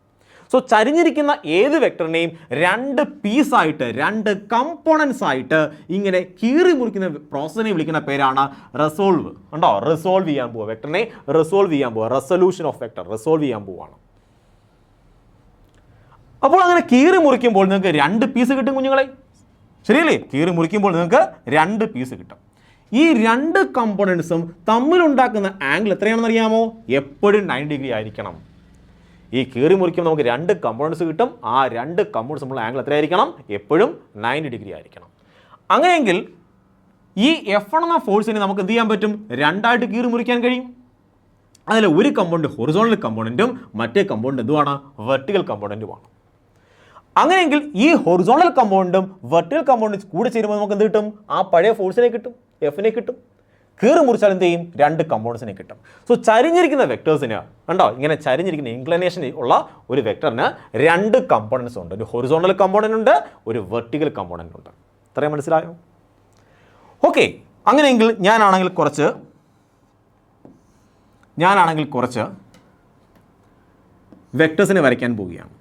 സോ ചരിഞ്ഞിരിക്കുന്ന ഏത് വെക്ടറിനെയും രണ്ട് പീസായിട്ട്, രണ്ട് കമ്പോണൻസ് ആയിട്ട് ഇങ്ങനെ കീറി മുറിക്കുന്ന പ്രോസസ്സിനെ വിളിക്കുന്ന പേരാണ് റിസോൾവ്. ഉണ്ടോ? റിസോൾവ് ചെയ്യാൻ പോവുക, വെക്ടറിനെ റിസോൾവ് ചെയ്യാൻ പോവുക. റെസൊല്യൂഷൻ ഓഫ് വെക്ടർ റിസോൾവ് ചെയ്യാൻ പോവുകയാണ്. അപ്പോൾ അങ്ങനെ കീറി മുറിക്കുമ്പോൾ നിങ്ങൾക്ക് രണ്ട് പീസ് കിട്ടും കുഞ്ഞുങ്ങളെ. ശരിയല്ലേ? കീറി മുറിക്കുമ്പോൾ നിങ്ങൾക്ക് രണ്ട് പീസ് കിട്ടും. ഈ രണ്ട് കമ്പോണൻസും തമ്മിലുണ്ടാക്കുന്ന ആംഗിൾ എത്രയാണെന്ന് അറിയാമോ? എപ്പോഴും 90 ഡിഗ്രി ആയിരിക്കണം. ഈ കീറി മുറിക്കുമ്പോൾ നമുക്ക് രണ്ട് കമ്പോണൻസ് കിട്ടും. ആ രണ്ട് കമ്പോണൻസ് നമ്മൾ ആംഗിൾ എത്രയായിരിക്കണം? എപ്പോഴും 90 ഡിഗ്രി ആയിരിക്കണം. അങ്ങനെയെങ്കിൽ ഈ F1 എന്ന ഫോഴ്സിനെ നമുക്ക് എന്ത് ചെയ്യാൻ പറ്റും? രണ്ടായിട്ട് കീറി മുറിക്കാൻ കഴിയും. അതിൽ ഒരു കമ്പോണൻറ്റ് ഹൊറിസോണ്ടൽ കമ്പോണൻറ്റും മറ്റേ കമ്പോണൻറ്റ് എന്തുമാണ്? വെർട്ടിക്കൽ കമ്പോണൻറ്റുമാണ്. അങ്ങനെയെങ്കിൽ ഈ ഹൊറിസോണ്ടൽ കമ്പോണൻറ്റും വെർട്ടിക്കൽ കമ്പോണൻറ്റും കൂടെ ചേരുമ്പോൾ നമുക്ക് എന്ത് കിട്ടും? ആ പഴയ ഫോഴ്സിനെ കിട്ടും, എഫിനെ കിട്ടും. കീറി മുറിച്ചാൽ എന്ത് ചെയ്യും? രണ്ട് കമ്പോണൻസിനെ കിട്ടും. സോ ചരിഞ്ഞിരിക്കുന്ന വെക്ടേഴ്സിന് കണ്ടോ, ഇങ്ങനെ ചരിഞ്ഞിരിക്കുന്ന ഇൻക്ലിനേഷൻ ഉള്ള ഒരു വെക്ടറിന് രണ്ട് കമ്പോണൻസ് ഉണ്ട്. ഒരു ഹൊറിസോണ്ടൽ കമ്പോണൻ്റ് ഉണ്ട്, ഒരു വെർട്ടിക്കൽ കമ്പോണൻ്റ് ഉണ്ട്. ഇത്രയും മനസ്സിലായോ? ഓക്കെ. അങ്ങനെയെങ്കിൽ ഞാനാണെങ്കിൽ കുറച്ച് വെക്ടേഴ്സിനെ വരയ്ക്കാൻ പോവുകയാണ്.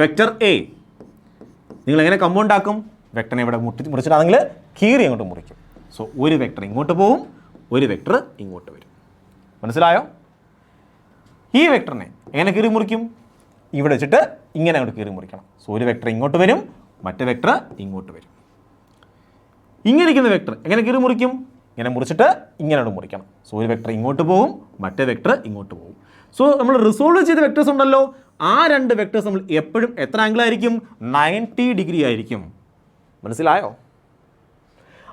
വെക്ടർ എ നിങ്ങൾ എങ്ങനെ കമ്പൗണ്ട് ആക്കും? വെക്ടറിനെ ഇവിടെ മുറിച്ചിട്ടാണെങ്കിൽ കീറി അങ്ങോട്ട് മുറിക്കും. സോ ഒരു വെക്ടർ ഇങ്ങോട്ട് പോകും, ഒരു വെക്ടർ ഇങ്ങോട്ട് വരും. മനസ്സിലായോ? ഈ വെക്ടറിനെ എങ്ങനെ കീറി മുറിക്കും? ഇവിടെ വെച്ചിട്ട് ഇങ്ങനെ അങ്ങോട്ട് കീറി മുറിക്കണം. സോ ഒരു വെക്ടർ ഇങ്ങോട്ട് വരും, മറ്റേ വെക്ടർ ഇങ്ങോട്ട് വരും. ഇങ്ങനെ ഇരിക്കുന്ന വെക്ടർ എങ്ങനെ കീറി മുറിക്കും? ഇങ്ങനെ മുറിച്ചിട്ട് ഇങ്ങനെ അങ്ങോട്ട് മുറിക്കണം. സോ ഒരു വെക്ടർ ഇങ്ങോട്ട് പോകും, മറ്റേ വെക്ടർ ഇങ്ങോട്ട് പോകും. സോ നമ്മൾ റിസോൾവ് ചെയ്ത വെക്ടേഴ്സ് ഉണ്ടല്ലോ, ആ രണ്ട് വെക്ടേഴ്സ് നമ്മൾ എപ്പോഴും എത്ര ആംഗിൾ ആയിരിക്കും? 90 ഡിഗ്രി ആയിരിക്കും. മനസ്സിലായോ?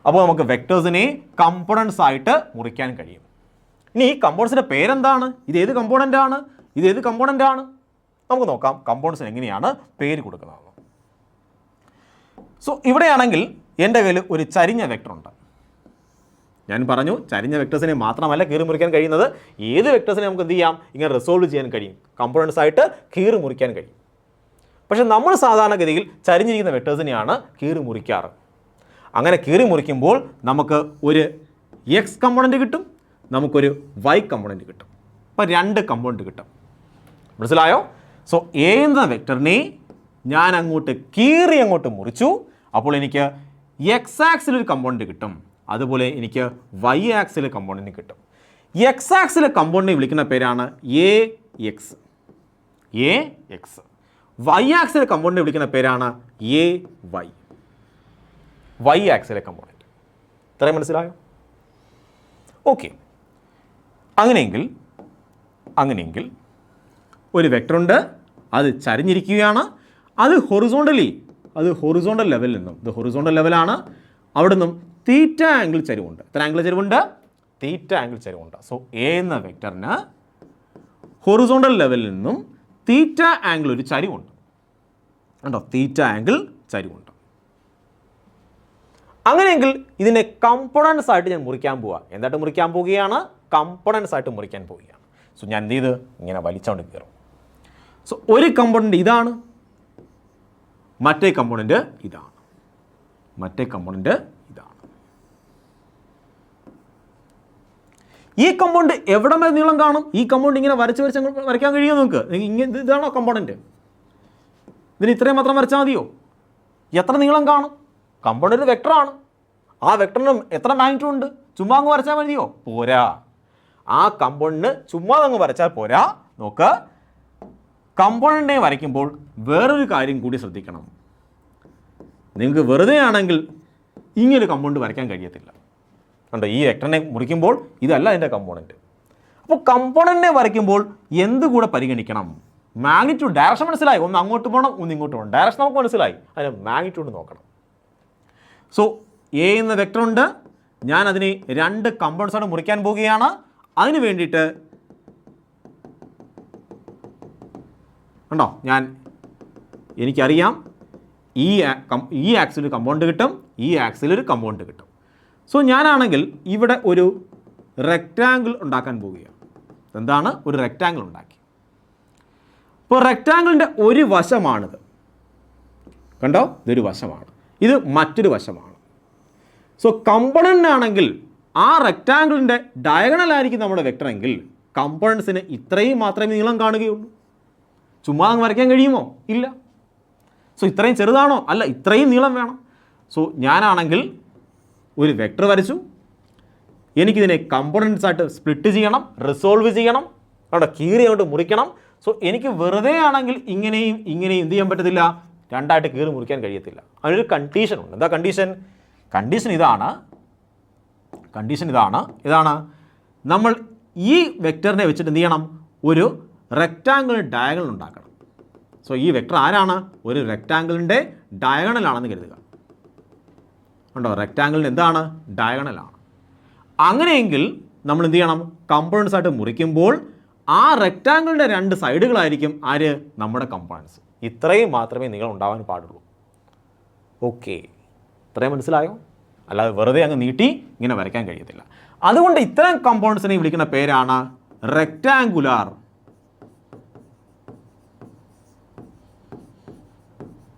അപ്പോൾ നമുക്ക് വെക്ടേഴ്സിനെ കമ്പോണൻസ് ആയിട്ട് മുറിക്കാൻ കഴിയും. ഇനി ഈ കമ്പോണൻസിൻ്റെ പേരെന്താണ്? ഇതേത് കമ്പോണൻ്റ് ആണ്? ഇതേത് കമ്പോണൻ്റ് ആണ്? നമുക്ക് നോക്കാം കമ്പോണൻസിന് എങ്ങനെയാണ് പേര് കൊടുക്കുന്നത്. സോ ഇവിടെയാണെങ്കിൽ എൻ്റെ കയ്യിൽ ഒരു ചരിഞ്ഞ വെക്ടർ ഉണ്ട്. ഞാൻ പറഞ്ഞു ചരിഞ്ഞ വെക്ടേഴ്സിനെ മാത്രമല്ല കീറി മുറിക്കാൻ കഴിയുന്നത്, ഏത് വെക്ടേഴ്സിനെ നമുക്ക് എന്ത് ചെയ്യാം? ഇങ്ങനെ റിസോൾവ് ചെയ്യാൻ കഴിയും, കമ്പോണൻസ് ആയിട്ട് കീറി മുറിക്കാൻ കഴിയും. പക്ഷേ നമ്മൾ സാധാരണഗതിയിൽ ചരിഞ്ഞിരിക്കുന്ന വെക്ടേഴ്സിനെയാണ് കീറി മുറിക്കാറ്. അങ്ങനെ കീറി മുറിക്കുമ്പോൾ നമുക്ക് ഒരു എക്സ് കമ്പോണൻറ്റ് കിട്ടും, നമുക്കൊരു വൈ കമ്പോണൻറ്റ് കിട്ടും. അപ്പോൾ രണ്ട് കമ്പോണൻറ്റ് കിട്ടും. മനസ്സിലായോ? സോ എ എന്ന വെക്ടറിനെ ഞാൻ അങ്ങോട്ട് കീറി അങ്ങോട്ട് മുറിച്ചു. അപ്പോൾ എനിക്ക് എക്സ് ആക്സിൽ ഒരു കമ്പോണൻറ്റ് കിട്ടും, അതുപോലെ എനിക്ക് വൈ ആക്സിൽ കമ്പോണൻറ്റ് കിട്ടും. എക്സ് ആക്സിലെ കമ്പോണൻറ്റ് വിളിക്കുന്ന പേരാണ് എ എക്സ്. വൈ ആക്സിലെ കമ്പോണൻറ്റ് വിളിക്കുന്ന പേരാണ് എ വൈ. വൈ ആക്സിലെ കമ്പോണൻറ്റ്. ഇത്രയും മനസ്സിലായോ? ഓക്കെ. അങ്ങനെയെങ്കിൽ ഒരു വെക്ടറുണ്ട്, അത് ചരിഞ്ഞിരിക്കുകയാണ്, അത് ഹൊറിസോണ്ടൽ ലെവലിൽ നിന്നും, ഇത് ഹൊറിസോണ്ടൽ ലെവലാണ്, അവിടെ നിന്നും തീറ്റ ആംഗിൾ ചരിവുണ്ട്. എത്ര ആംഗിൾ ചരിവുണ്ട്? തീറ്റ ആംഗിൾ ചരിവുണ്ട്. സോ എ എന്ന വെക്ടറിന് ഹൊറിസോണ്ടൽ ലെവലിൽ നിന്നും തീറ്റ ആംഗിൾ ഒരു ചരിവുണ്ട്. കണ്ടോ? തീറ്റ ആംഗിൾ ചരിവുണ്ട്. അങ്ങനെയെങ്കിൽ ഇതിനെ കമ്പോണൻസ് ആയിട്ട് ഞാൻ മുറിക്കാൻ പോവുക. എന്തായിട്ട് മുറിക്കാൻ പോവുകയാണ്? കമ്പോണൻസ് ആയിട്ട് മുറിക്കാൻ പോവുകയാണ്. സോ ഞാൻ എന്ത് ചെയ്ത് ഇങ്ങനെ വലിച്ചോണ്ട് കയറും. സോ ഒരു കമ്പോണൻറ്റ് ഇതാണ്, മറ്റേ കമ്പോണൻറ്റ് ഇതാണ്, ഈ കമ്പോണൻറ്റ് എവിടെ വരെ നീളം കാണും? ഈ കമ്പോണൻറ്റ് ഇങ്ങനെ വരയ്ക്കാൻ കഴിയുമോ നിങ്ങൾക്ക്? ഇതാണോ കമ്പോണൻറ്റ്? ഇതിന് ഇത്രയും മാത്രം വരച്ചാൽ മതിയോ? എത്ര നീളം കാണും? കമ്പോണൻറ്റ് വെക്ടറാണ്, ആ വെക്ടറിന് എത്ര മാഗ്നിറ്റ്യൂഡ് ഉണ്ട്? ചുമ്മാ അങ്ങ് വരച്ചാൽ മതിയോ? പോരാ. ആ കമ്പോണൻറ്റ് ചുമ്മാ അങ്ങ് വരച്ചാൽ പോരാ. നോക്ക്, കമ്പോണൻറ്റിനെ വരയ്ക്കുമ്പോൾ വേറൊരു കാര്യം കൂടി ശ്രദ്ധിക്കണം. നിങ്ങൾക്ക് വെറുതെ ആണെങ്കിൽ ഇങ്ങനൊരു കമ്പോണൻറ്റ് വരയ്ക്കാൻ കഴിയത്തില്ല. കണ്ടോ? ഈ വെക്ടറിനെ മുറിക്കുമ്പോൾ ഇതല്ല അതിൻ്റെ കമ്പോണൻറ്റ്. അപ്പോൾ കമ്പോണൻറ്റിനെ വരയ്ക്കുമ്പോൾ എന്ത് കൂടെ പരിഗണിക്കണം? മാഗ്നിറ്റ്യൂഡ് ഡയറക്ഷൻ മനസ്സിലായി, ഒന്ന് അങ്ങോട്ട് പോകണം ഒന്ന് ഇങ്ങോട്ട് പോകണം, ഡയറക്ഷൻ നമുക്ക് മനസ്സിലായി, അതിന് മാഗ്നിറ്റ്യൂഡ് നോക്കണം. സോ എ എന്ന വെക്ടർ ഉണ്ട്, ഞാൻ അതിനെ 2 കമ്പോണൻസാണ് മുറിക്കാൻ പോവുകയാണ്. അതിന് വേണ്ടിയിട്ട് കണ്ടോ, എനിക്കറിയാം ഈ ആക്സിൽ ഒരു കമ്പൗണ്ട് കിട്ടും, ഈ ആക്സിൽ ഒരു കമ്പൗണ്ട് കിട്ടും. സോ ഞാനാണെങ്കിൽ ഇവിടെ ഒരു റെക്റ്റാങ്കിൾ ഉണ്ടാക്കാൻ പോവുകയാണ്. എന്താണ്, ഒരു റെക്റ്റാങ്കിൾ ഉണ്ടാക്കി. ഇപ്പോൾ റെക്റ്റാങ്കിളിൻ്റെ ഒരു വശമാണിത്, കണ്ടോ, ഇതൊരു വശമാണ്, ഇത് മറ്റൊരു വശമാണ്. സോ കമ്പോണൻ്റാണെങ്കിൽ ആ റെക്റ്റാങ്കിളിൻ്റെ ഡയഗണലായിരിക്കും നമ്മുടെ വെക്ടർ എങ്കിൽ കമ്പോണൻസിന് ഇത്രയും മാത്രമേ നീളം കാണുകയുള്ളൂ. ചുമ്മാ അങ്ങ് വരയ്ക്കാൻ കഴിയുമോ? ഇല്ല. സോ ഇത്രയും ചെറുതാണോ? അല്ല, ഇത്രയും നീളം വേണം. സോ ഞാനാണെങ്കിൽ ഒരു വെക്ടർ വരച്ചു, എനിക്കിതിനെ കമ്പോണൻസ് ആയിട്ട് സ്പ്ലിറ്റ് ചെയ്യണം, റിസോൾവ് ചെയ്യണം, അവിടെ കീറി അങ്ങോട്ട് മുറിക്കണം. സോ എനിക്ക് വെറുതെ ആണെങ്കിൽ ഇങ്ങനെയും ഇങ്ങനെയും എന്ത് ചെയ്യാൻ പറ്റത്തില്ല, രണ്ടായിട്ട് കീറി മുറിക്കാൻ കഴിയത്തില്ല. അതിനൊരു കണ്ടീഷൻ ഉണ്ട്. എന്താ കണ്ടീഷൻ? കണ്ടീഷൻ ഇതാണ്, നമ്മൾ ഈ വെക്ടറിനെ വെച്ചിട്ട് എന്ത് ചെയ്യണം, ഒരു റെക്റ്റാങ്കിൾ ഡയഗണൽ ഉണ്ടാക്കണം. സോ ഈ വെക്ടർ ആരാണ്? ഒരു റെക്റ്റാങ്കിളിൻ്റെ ഡയഗണലാണെന്ന് കരുതുക. ഉണ്ടോ, റെക്റ്റാങ്കിളിന് എന്താണ്, ഡയഗണലാണ്. അങ്ങനെയെങ്കിൽ നമ്മൾ എന്ത് ചെയ്യണം, കമ്പോണൻസ് ആയിട്ട് മുറിക്കുമ്പോൾ ആ റെക്റ്റാങ്കിളിൻ്റെ 2 സൈഡുകളായിരിക്കും ആര്, നമ്മുടെ കമ്പോണൻസ്. ഇത്രയും മാത്രമേ നീളം ഉണ്ടാവാൻ പാടുള്ളൂ. ഓക്കെ, ഇത്രയും മനസ്സിലായോ? അല്ലാതെ വെറുതെ അങ്ങ് നീട്ടി ഇങ്ങനെ വരയ്ക്കാൻ കഴിയത്തില്ല. അതുകൊണ്ട് ഇത്തരം കമ്പോണൻസിനെ വിളിക്കുന്ന പേരാണ് rectangular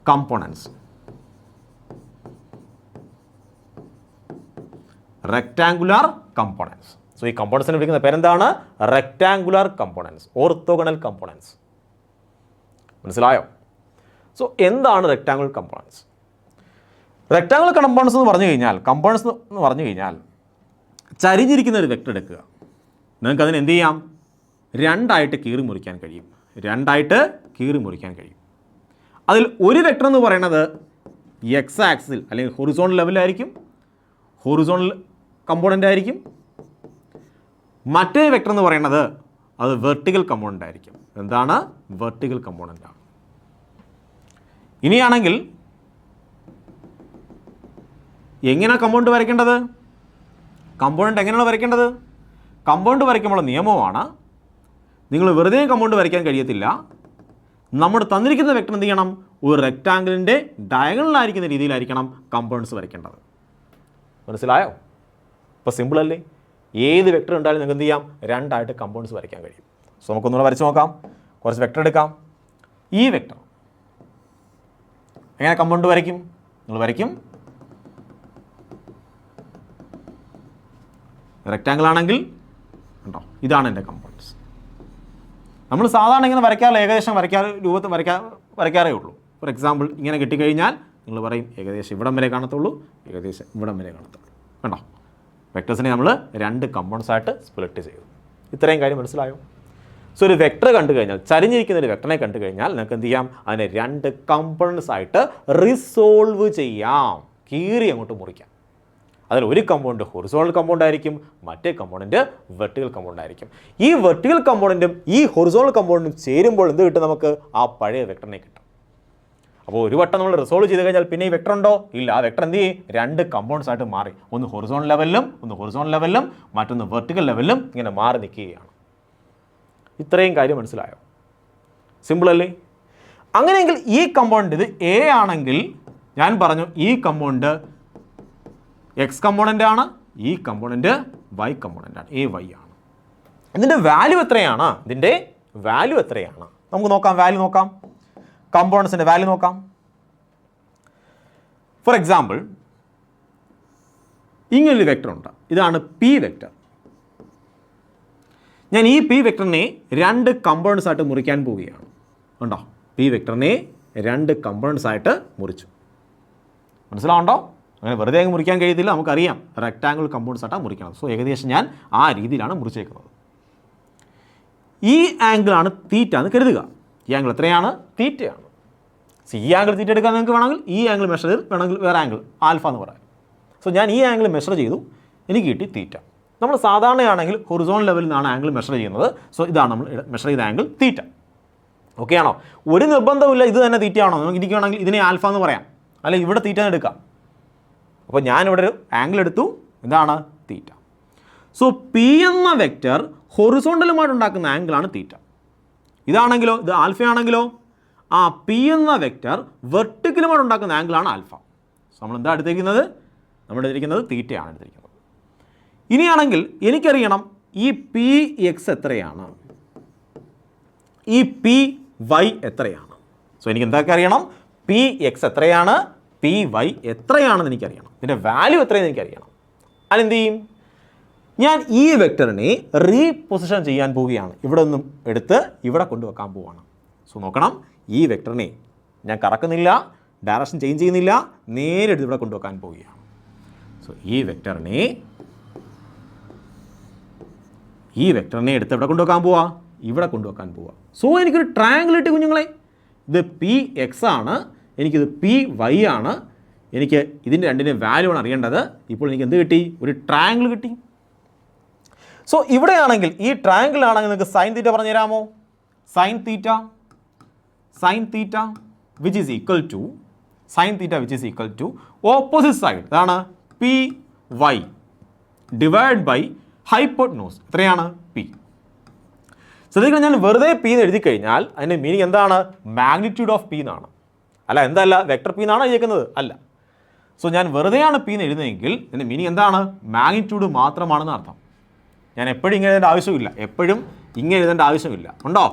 components. Rectangular components. So ഈ കമ്പോണൻസിനെ വിളിക്കുന്ന പേരെന്താണ്? Rectangular components, orthogonal components. മനസ്സിലായോ? സോ എന്താണ് റെക്റ്റാങ്കുലർ കമ്പോണൻസ്? റെക്റ്റാങ്കുലർ കമ്പോണൻസ് എന്ന് പറഞ്ഞു കഴിഞ്ഞാൽ ചരിഞ്ഞിരിക്കുന്ന ഒരു വെക്ടർ എടുക്കുക, നിങ്ങൾക്ക് അതിന് എന്ത് ചെയ്യാം, 2ആയിട്ട് കീറി മുറിക്കാൻ കഴിയും. അതിൽ ഒരു വെക്ടർ എന്ന് പറയുന്നത് എക്സ് ആക്സിൽ അല്ലെങ്കിൽ ഹൊറിസോണൽ ലെവലിലായിരിക്കും, ഹൊറിസോണൽ കമ്പോണൻ്റ് ആയിരിക്കും. മറ്റേ വെക്ടർ എന്ന് പറയുന്നത് അത് വെർട്ടിക്കൽ കമ്പോണൻ്റ് ആയിരിക്കും. എന്താണ്? വെർട്ടിക്കൽ കമ്പോണൻ്റ് ആണ്. ഇനിയാണെങ്കിൽ എങ്ങനെയാണ് കമ്പൗണ്ട് വരയ്ക്കേണ്ടത്? കമ്പോണൻ്റ് എങ്ങനെയാണ് വരയ്ക്കേണ്ടത്? കമ്പൗണ്ട് വരയ്ക്കുമ്പോൾ നിയമമാണ്, നിങ്ങൾ വെറുതെ കമ്പൗണ്ട് വരയ്ക്കാൻ കഴിയത്തില്ല. നമ്മൾ തന്നിരിക്കുന്ന വെക്ടർ എന്ത് ചെയ്യണം, ഒരു റെക്റ്റാങ്കിളിൻ്റെ ഡയഗണലായിരിക്കുന്ന രീതിയിലായിരിക്കണം കമ്പൗണ്ട്സ് വരയ്ക്കേണ്ടത്. മനസ്സിലായോ? ഇപ്പോൾ സിമ്പിൾ അല്ലേ? ഏത് വെക്ടർ ഉണ്ടായാലും നിങ്ങൾക്ക് എന്ത് ചെയ്യാം, 2ആയിട്ട് കമ്പൗണ്ട്സ് വരയ്ക്കാൻ കഴിയും. സോ നമുക്കൊന്നുകൂടെ വരച്ച് നോക്കാം. കുറച്ച് വെക്ടർ എടുക്കാം. ഈ വെക്ടർ എങ്ങനെ കമ്പൗണ്ട് വരയ്ക്കും? നിങ്ങൾ വരയ്ക്കും, റെക്റ്റാങ്കിൾ ആണെങ്കിൽ ഉണ്ടോ, ഇതാണ് എൻ്റെ കമ്പോണൻസ്. നമ്മൾ സാധാരണ ഇങ്ങനെ ഏകദേശം രൂപത്തിൽ വരയ്ക്കാറേ ഉള്ളൂ. ഫോർ എക്സാമ്പിൾ ഇങ്ങനെ കിട്ടിക്കഴിഞ്ഞാൽ നിങ്ങൾ പറയും ഏകദേശം ഇവിടം വരെ കാണത്തുള്ളൂ, ഏകദേശം ഇവിടം വരെ കാണത്തുള്ളൂ. കണ്ടോ, വെക്ടേഴ്സിനെ നമ്മൾ 2 കമ്പോണൻസ് ആയിട്ട് സ്പ്ലിറ്റ് ചെയ്തു. ഇത്രയും കാര്യം മനസ്സിലായോ? സോ ഒരു വെക്ടർ കണ്ടു കഴിഞ്ഞാൽ, ചരിഞ്ഞിരിക്കുന്ന ഒരു വെക്ടറിനെ കണ്ടു കഴിഞ്ഞാൽ നിങ്ങൾക്ക് എന്ത് ചെയ്യാം, അതിനെ 2 കമ്പോണൻസ് ആയിട്ട് റിസോൾവ് ചെയ്യാം, കീറി അങ്ങോട്ട് മുറിക്കാം. അതിൽ ഒരു കമ്പോണൻറ്റ് ഹൊറിസോണൽ കമ്പോണൻ്റ് ആയിരിക്കും, മറ്റേ കമ്പോണൻറ്റ് വെർട്ടിക്കൽ കമ്പോണൻ്റ് ആയിരിക്കും. ഈ വെർട്ടിക്കൽ കമ്പോണൻറ്റും ഈ ഹൊറിസോണൽ കമ്പോണൻറ്റും ചേരുമ്പോൾ എന്ത് കിട്ടും, നമുക്ക് ആ പഴയ വെക്ടറിനെ കിട്ടും. അപ്പോൾ ഒരു വട്ടം നമ്മൾ റിസോൾവ് ചെയ്ത് കഴിഞ്ഞാൽ പിന്നെ ഈ വെക്ടർ ഉണ്ടോ? ഇല്ല. ആ വെക്ടർ എന്ത് ചെയ്യും, 2 കമ്പോണൻസ് ആയിട്ട് മാറി. ഒന്ന് ഹൊറിസോണൽ ലെവലിലും മറ്റൊന്ന് വെർട്ടിക്കൽ ലെവലിലും ഇങ്ങനെ മാറി നിൽക്കുകയാണ്. ഇത്രയും കാര്യം മനസ്സിലായോ? സിമ്പിൾ അല്ലേ? അങ്ങനെയെങ്കിൽ ഈ കമ്പോണൻറ്റ് ഇത് എ ആണെങ്കിൽ ഞാൻ പറഞ്ഞു ഈ കമ്പോണൻറ്റ് എക്സ് കമ്പോണൻ്റ് ആണ്, ഈ കമ്പോണൻറ്റ് വൈ കമ്പോണൻ്റ് ആണ്, എ വൈ ആണ്. ഇതിൻ്റെ വാല്യൂ എത്രയാണ്? നമുക്ക് നോക്കാം, വാല്യൂ നോക്കാം, കമ്പോണൻസിൻ്റെ വാല്യൂ നോക്കാം. ഫോർ എക്സാമ്പിൾ ഇങ്ങനൊരു വെക്ടർ ഉണ്ട്, ഇതാണ് പി വെക്ടർ. ഞാൻ ഈ പി വെക്ടറിനെ 2 കമ്പോണൻസ് ആയിട്ട് മുറിക്കാൻ പോവുകയാണ്. ഉണ്ടോ, പി വെക്ടറിനെ 2 കമ്പോണൻസ് ആയിട്ട് മുറിച്ചു. മനസ്സിലാവുണ്ടോ? അങ്ങനെ വെറുതെ അങ്ങ് മുറിക്കാൻ കഴിയത്തില്ല, നമുക്കറിയാം റെക്റ്റാങ്കിൾ കമ്പോണൻസ് ആയിട്ടാണ് മുറിക്കണം. സോ ഏകദേശം ഞാൻ ആ രീതിയിലാണ് മുറിച്ചേക്കുന്നത്. ഈ ആംഗിളാണ് തീറ്റ എന്ന് കരുതുക. ഈ ആംഗിൾ എത്രയാണ്? തീറ്റയാണ്. സോ ഈ ആംഗിൾ തീറ്റ എടുക്കാൻ നിങ്ങൾക്ക് വേണമെങ്കിൽ ഈ ആംഗിൾ മെഷർ ചെയ്ത് വേണമെങ്കിൽ വേറെ ആംഗിൾ ആൽഫ എന്ന് പറയാം. സോ ഞാൻ ഈ ആംഗിൾ മെഷർ ചെയ്തു, എനിക്ക് കിട്ടി തീറ്റ. നമ്മൾ സാധാരണയാണെങ്കിൽ ഹൊറിസോണൽ ലെവലിൽ നിന്നാണ് ആംഗിൾ മെഷർ ചെയ്യുന്നത്. സോ ഇതാണ് നമ്മൾ മെഷർ ചെയ്ത ആംഗിൾ തീറ്റ. ഓക്കെ ആണോ? ഒരു നിർബന്ധമില്ല ഇത് തന്നെ തീറ്റ ആണോ, നമുക്ക് ഇരിക്കുകയാണെങ്കിൽ ഇതിനെ ആൽഫ എന്ന് പറയാം, അല്ല ഇവിടെ തീറ്റ എന്ന് എടുക്കാം. അപ്പോൾ ഞാനിവിടെ ഒരു ആംഗിൾ എടുത്തു, ഇതാണ് തീറ്റ. സോ പി എന്ന വെക്റ്റർ ഹൊറിസോണ്ടലുമായിട്ട് ഉണ്ടാക്കുന്ന ആംഗിളാണ് തീറ്റ. ഇതാണെങ്കിലോ, ഇത് ആൽഫ ആണെങ്കിലോ, ആ പി എന്ന വെക്റ്റർ വെർട്ടിക്കലുമായിട്ട് ഉണ്ടാക്കുന്ന ആംഗിളാണ് ആൽഫ. സോ നമ്മൾ എന്താ എടുത്തിരിക്കുന്നത്? നമ്മൾ എടുത്തിരിക്കുന്നത് തീറ്റയാണ് എടുത്തിരിക്കുന്നത്. ഇനിയാണെങ്കിൽ എനിക്കറിയണം ഈ പി എക്സ് എത്രയാണ്, ഈ പി വൈ എത്രയാണ്. സോ എനിക്ക് എന്തൊക്കെ അറിയണം? പി എക്സ് എത്രയാണ്, പി വൈ എത്രയാണെന്ന് എനിക്കറിയണം, ഇതിൻ്റെ വാല്യൂ എത്രയെന്ന് എനിക്കറിയണം. അതിനെന്ത് ചെയ്യും? ഞാൻ ഈ വെക്ടറിനെ റീപൊസിഷൻ ചെയ്യാൻ പോവുകയാണ്. ഇവിടെ നിന്നും എടുത്ത് ഇവിടെ കൊണ്ടുവെക്കാൻ പോവുകയാണ്. സോ നോക്കണം, ഈ വെക്ടറിനെ ഞാൻ കറക്കുന്നില്ല, ഡയറക്ഷൻ ചേഞ്ച് ചെയ്യുന്നില്ല, നേരെ എടുത്ത് ഇവിടെ കൊണ്ടുവെക്കാൻ പോവുകയാണ്. സോ ഈ വെക്ടറിനെ എടുത്ത് ഇവിടെ കൊണ്ടുവെക്കാൻ പോവാ, ഇവിടെ കൊണ്ടുവെക്കാൻ പോവാ. സോ എനിക്കൊരു ട്രയാങ്കിൾ കിട്ടി കുഞ്ഞുങ്ങളെ. ഇത് പി എക്സ് ആണ്, എനിക്കിത് പി വൈ ആണ്, എനിക്ക് ഇതിൻ്റെ രണ്ടിൻ്റെ വാല്യൂ ആണ് അറിയേണ്ടത്. ഇപ്പോൾ എനിക്ക് എന്ത് കിട്ടി? ഒരു ട്രയാങ്കിൾ കിട്ടി. സോ ഇവിടെയാണെങ്കിൽ ഈ ട്രയാങ്കിളാണെങ്കിൽ നിങ്ങൾക്ക് സൈൻ തീറ്റ പറഞ്ഞു തരാമോ? Sine theta which is equal to opposite side, അതാണ് P Y divide by hypotenuse. എത്രയാണ്? പി. ശ്രദ്ധിക്കണം, ഞാൻ വെറുതെ പി എന്ന് എഴുതി കഴിഞ്ഞാൽ അതിൻ്റെ മീനിങ് എന്താണ്? മാഗ്നിറ്റ്യൂഡ് ഓഫ് പി എന്നാണ്. അല്ല, എന്തല്ല, വെക്ടർ പി എന്നാണ് എഴുതിയിരിക്കുന്നത്? അല്ല. സോ ഞാൻ വെറുതെയാണ് പി എന്ന് എഴുതുന്നതെങ്കിൽ ഇതിൻ്റെ മീനിങ് എന്താണ്? മാഗ്നിറ്റ്യൂഡ് മാത്രമാണെന്ന് അർത്ഥം. ഞാൻ എപ്പോഴും ഇങ്ങനെ എഴുതേണ്ട ആവശ്യമില്ല, എപ്പോഴും ഇങ്ങനെ എഴുതേണ്ട ആവശ്യമില്ല. ഉണ്ടോ?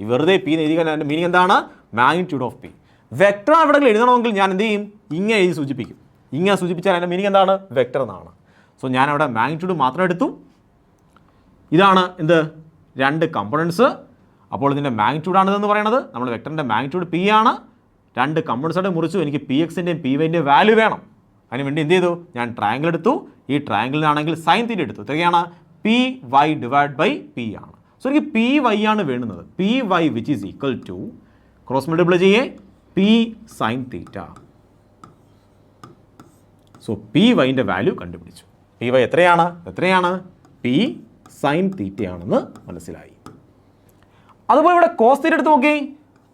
ഈ വെറുതെ പി എന്ന് എഴുതി കഴിഞ്ഞാൽ അതിൻ്റെ മീനിങ് എന്താണ്? Magnitude of P. വെക്ടർ എവിടെയെങ്കിലും എഴുതണമെങ്കിൽ ഞാൻ എന്ത് ചെയ്യും? ഇങ്ങനെ എഴുതി സൂചിപ്പിക്കും. ഇങ്ങനെ സൂചിപ്പിച്ചാൽ അതിൻ്റെ മീനിങ് എന്താണ്? വെക്ടർ എന്നാണ്. സോ ഞാനവിടെ മാഗ്നിറ്റ്യൂഡ് മാത്രം എടുത്തു. ഇതാണ് എന്ത്? രണ്ട് കമ്പോണൻസ്. അപ്പോൾ ഇതിൻ്റെ മാഗ്നിറ്റ്യൂഡാണിതെന്ന് പറയുന്നത്. നമ്മൾ വെക്ടറിൻ്റെ മാഗ്നിറ്റ്യൂഡ് പി ആണ്. രണ്ട് കമ്പോണൻസായിട്ട് മുറിച്ചു. എനിക്ക് പി എക്സിൻ്റെയും പി വൈൻ്റെയും വാല്യൂ വേണം. അതിന് വേണ്ടി എന്ത് ചെയ്തു? ഞാൻ ട്രയാങ്കിൾ എടുത്തു. ഈ ട്രയാങ്കിളിനാണെങ്കിൽ സൈൻ തീറ്റ എടുത്തു. എത്രയാണ്? P Y divide by P ആണ്. സോ എനിക്ക് പി വൈ ആണ് വേണ്ടുന്നത്. P Y which is equal to cross multiply ചെയ്യേ P sine theta. So P വൈൻ്റെ വാല്യൂ കണ്ടുപിടിച്ചു. പി വൈ എത്രയാണ്? പി സൈൻ തീറ്റയാണെന്ന് മനസ്സിലായി. അതുപോലെ ഇവിടെ കോസ് തീറ്റ എടുത്ത് നോക്കി.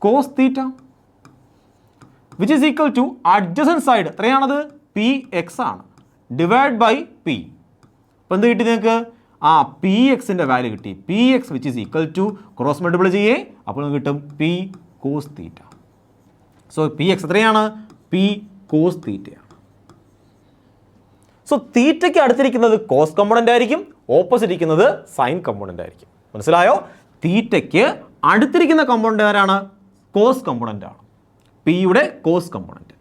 Cos theta which is equal to adjacent side, എത്രയാണത്? പി എക്സ് ആണ്, ഡിവൈഡ് ബൈ പി. അപ്പോൾ എന്ത് കിട്ടി നിങ്ങൾക്ക്? ആ പി എക്സിൻ്റെ വാല്യൂ കിട്ടി. P x which is equal to cross multiply ചെയ്യേ, അപ്പോൾ നിങ്ങൾക്ക് കിട്ടും P cos theta. So P x എത്രയാണ്? പി കോസ് തീറ്റയാണ്. സോ തീറ്റയ്ക്ക് അടുത്തിരിക്കുന്നത് കോസ് കമ്പോണൻ്റ് ആയിരിക്കും, ഓപ്പോസിറ്റ് ഇരിക്കുന്നത് സൈൻ കമ്പോണൻ്റ് ആയിരിക്കും. മനസ്സിലായോ? തീറ്റയ്ക്ക് അടുത്തിരിക്കുന്ന കമ്പോണൻ്റ് ആരാണ്? കോസ് കമ്പോണൻ്റ് ആണ്, പിയുടെ കോസ് കമ്പോണൻ്റ്.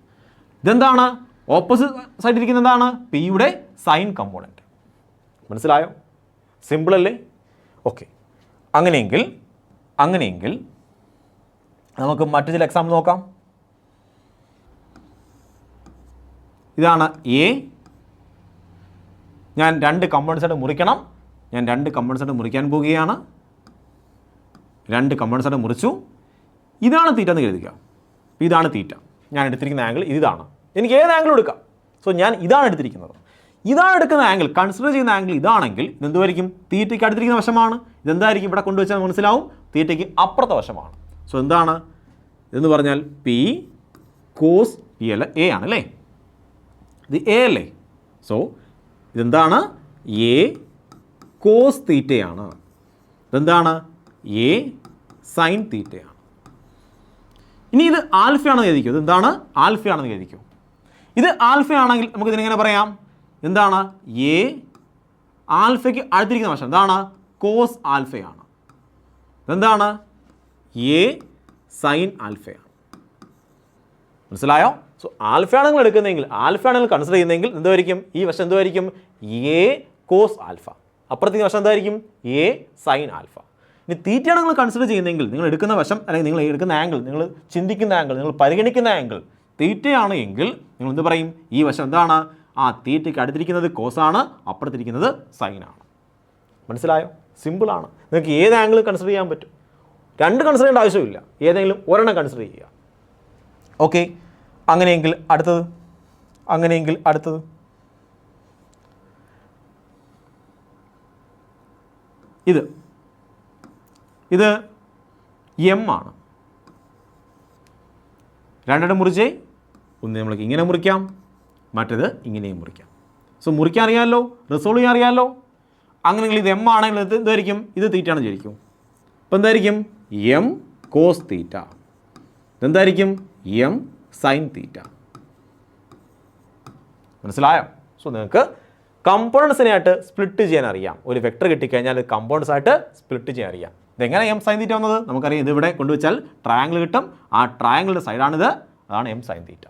ഇതെന്താണ്? ഓപ്പോസിറ്റ് സൈഡ് ഇരിക്കുന്ന എന്താണ്? പിയുടെ സൈൻ കമ്പോണൻ്റ്. മനസ്സിലായോ? സിമ്പിൾ അല്ലേ? ഓക്കെ. അങ്ങനെയെങ്കിൽ നമുക്ക് മറ്റു ചില എക്സാമ്പിൾ നോക്കാം. ഇതാണ് എ. ഞാൻ രണ്ട് കമ്പോണൻസായിട്ട് മുറിക്കണം. ഞാൻ രണ്ട് കമ്പോണൻസായിട്ട് മുറിക്കാൻ പോവുകയാണ്. രണ്ട് കമ്പോണൻസായിട്ട് മുറിച്ചു. ഇതാണ് തീറ്റ എന്ന് കരുതുക. ഇതാണ് തീറ്റ. ഞാൻ എടുത്തിരിക്കുന്ന ആംഗിൾ ഇതാണ്. എനിക്ക് ഏത് ആംഗിളും എടുക്കാം. സോ ഞാൻ ഇതാണ് എടുത്തിരിക്കുന്നത്. ഇതാണ് എടുക്കുന്ന ആംഗിൾ, കൺസിഡർ ചെയ്യുന്ന ആംഗിൾ ഇതാണെങ്കിൽ ഇതെന്തുമായിരിക്കും? തീറ്റയ്ക്ക് അടുത്തിരിക്കുന്ന വശമാണ്. ഇതെന്തായിരിക്കും? ഇവിടെ കൊണ്ടുവച്ചാൽ മനസ്സിലാവും, തീറ്റയ്ക്ക് അപ്പുറത്തെ വശമാണ്. സോ എന്താണ് ഇതെന്ന് പറഞ്ഞാൽ? പി കോസ് പി അല്ല, എ ആണല്ലേ? ഇത് എ അല്ലേ? സോ ഇതെന്താണ്? എ കോസ് തീറ്റയാണ്. ഇതെന്താണ്? എ സൈൻ തീറ്റയാണ്. ഇനി ഇത് ആൽഫയാണെന്ന് കരുതിക്കോ. ഇതെന്താണ്? ആൽഫയാണെന്ന് കരുതിക്കോ. ഇത് ആൽഫയാണെങ്കിൽ നമുക്ക് ഇതിനെങ്ങനെ പറയാം? എന്താണ്? എ ആൽഫയ്ക്ക് അടുത്തിരിക്കുന്ന വശം എന്താണ്? കോസ് ആൽഫയാണ്. ഇതെന്താണ്? എ സൈൻ ആൽഫയാണ്. മനസ്സിലായോ? സോ ആൽഫയാണ് നിങ്ങൾ എടുക്കുന്നതെങ്കിൽ, ആൽഫയാണ് നിങ്ങൾ കൺസിഡർ ചെയ്യുന്നതെങ്കിൽ എന്തായിരിക്കും? ഈ വശം എന്തായിരിക്കും? A cos alpha. അപ്പുറത്തേക്ക് വശം എന്തായിരിക്കും? A sine alpha. ഇനി തീറ്റയാണ് നിങ്ങൾ കൺസിഡർ ചെയ്യുന്നതെങ്കിൽ നിങ്ങൾ എടുക്കുന്ന വശം അല്ലെങ്കിൽ നിങ്ങൾ എടുക്കുന്ന ആംഗിൾ, നിങ്ങൾ ചിന്തിക്കുന്ന ആംഗിൾ, നിങ്ങൾ പരിഗണിക്കുന്ന ആംഗിൾ തീറ്റയാണ് എങ്കിൽ നിങ്ങൾ എന്ത് പറയും? ഈ വശം എന്താണ്? ആ തീറ്റയ്ക്ക് അടുത്തിരിക്കുന്നത് കോസാണ്, അപ്പുറത്തിരിക്കുന്നത് സൈനാണ്. മനസ്സിലായോ? സിമ്പിളാണ്. നിങ്ങൾക്ക് ഏത് ആംഗിൾ കൺസിഡർ ചെയ്യാൻ പറ്റും. രണ്ട് കൺസിഡർ ചെയ്യേണ്ട ആവശ്യമില്ല, ഏതെങ്കിലും ഒരെണ്ണം കൺസിഡർ ചെയ്യുക. ഓക്കെ. അങ്ങനെയെങ്കിൽ അടുത്തത് ഇത് എം ആണ്. രണ്ടെണ്ണം മുറിച്ചേ, ഒന്ന് നമ്മൾക്ക് ഇങ്ങനെ മുറിക്കാം, മറ്റേത് ഇങ്ങനെയും മുറിക്കാം. സോ മുറിക്കാൻ അറിയാമല്ലോ, റിസോൾവ് ചെയ്യാൻ അറിയാമല്ലോ. അങ്ങനെയെങ്കിൽ ഇത് എം ആണെങ്കിൽ ഇത് എന്തായിരിക്കും, ഇത് തീറ്റാണെന്ന് വിചാരിക്കും. അപ്പോൾ എന്തായിരിക്കും എം കോസ് തീറ്റ, ഇതെന്തായിരിക്കും എം സൈൻ തീറ്റ. മനസ്സിലായോ? സോ നിങ്ങൾക്ക് കമ്പോണൻസിനായിട്ട് സ്പ്ലിറ്റ് ചെയ്യാൻ അറിയാം. ഒരു വെക്ടർ കിട്ടിക്കഴിഞ്ഞാൽ കമ്പോണൻസ് ആയിട്ട് സ്പ്ലിറ്റ് ചെയ്യാൻ അറിയാം. ഇതെങ്ങനെ എം സൈൻ തീറ്റ വന്നത് നമുക്കറിയാം. ഇതിവിടെ കൊണ്ടുവച്ചാൽ ട്രയാങ്കിൾ കിട്ടും. ആ ട്രയാങ്കിളിൻ്റെ സൈഡാണിത്, അതാണ് എം സൈൻ തീറ്റ.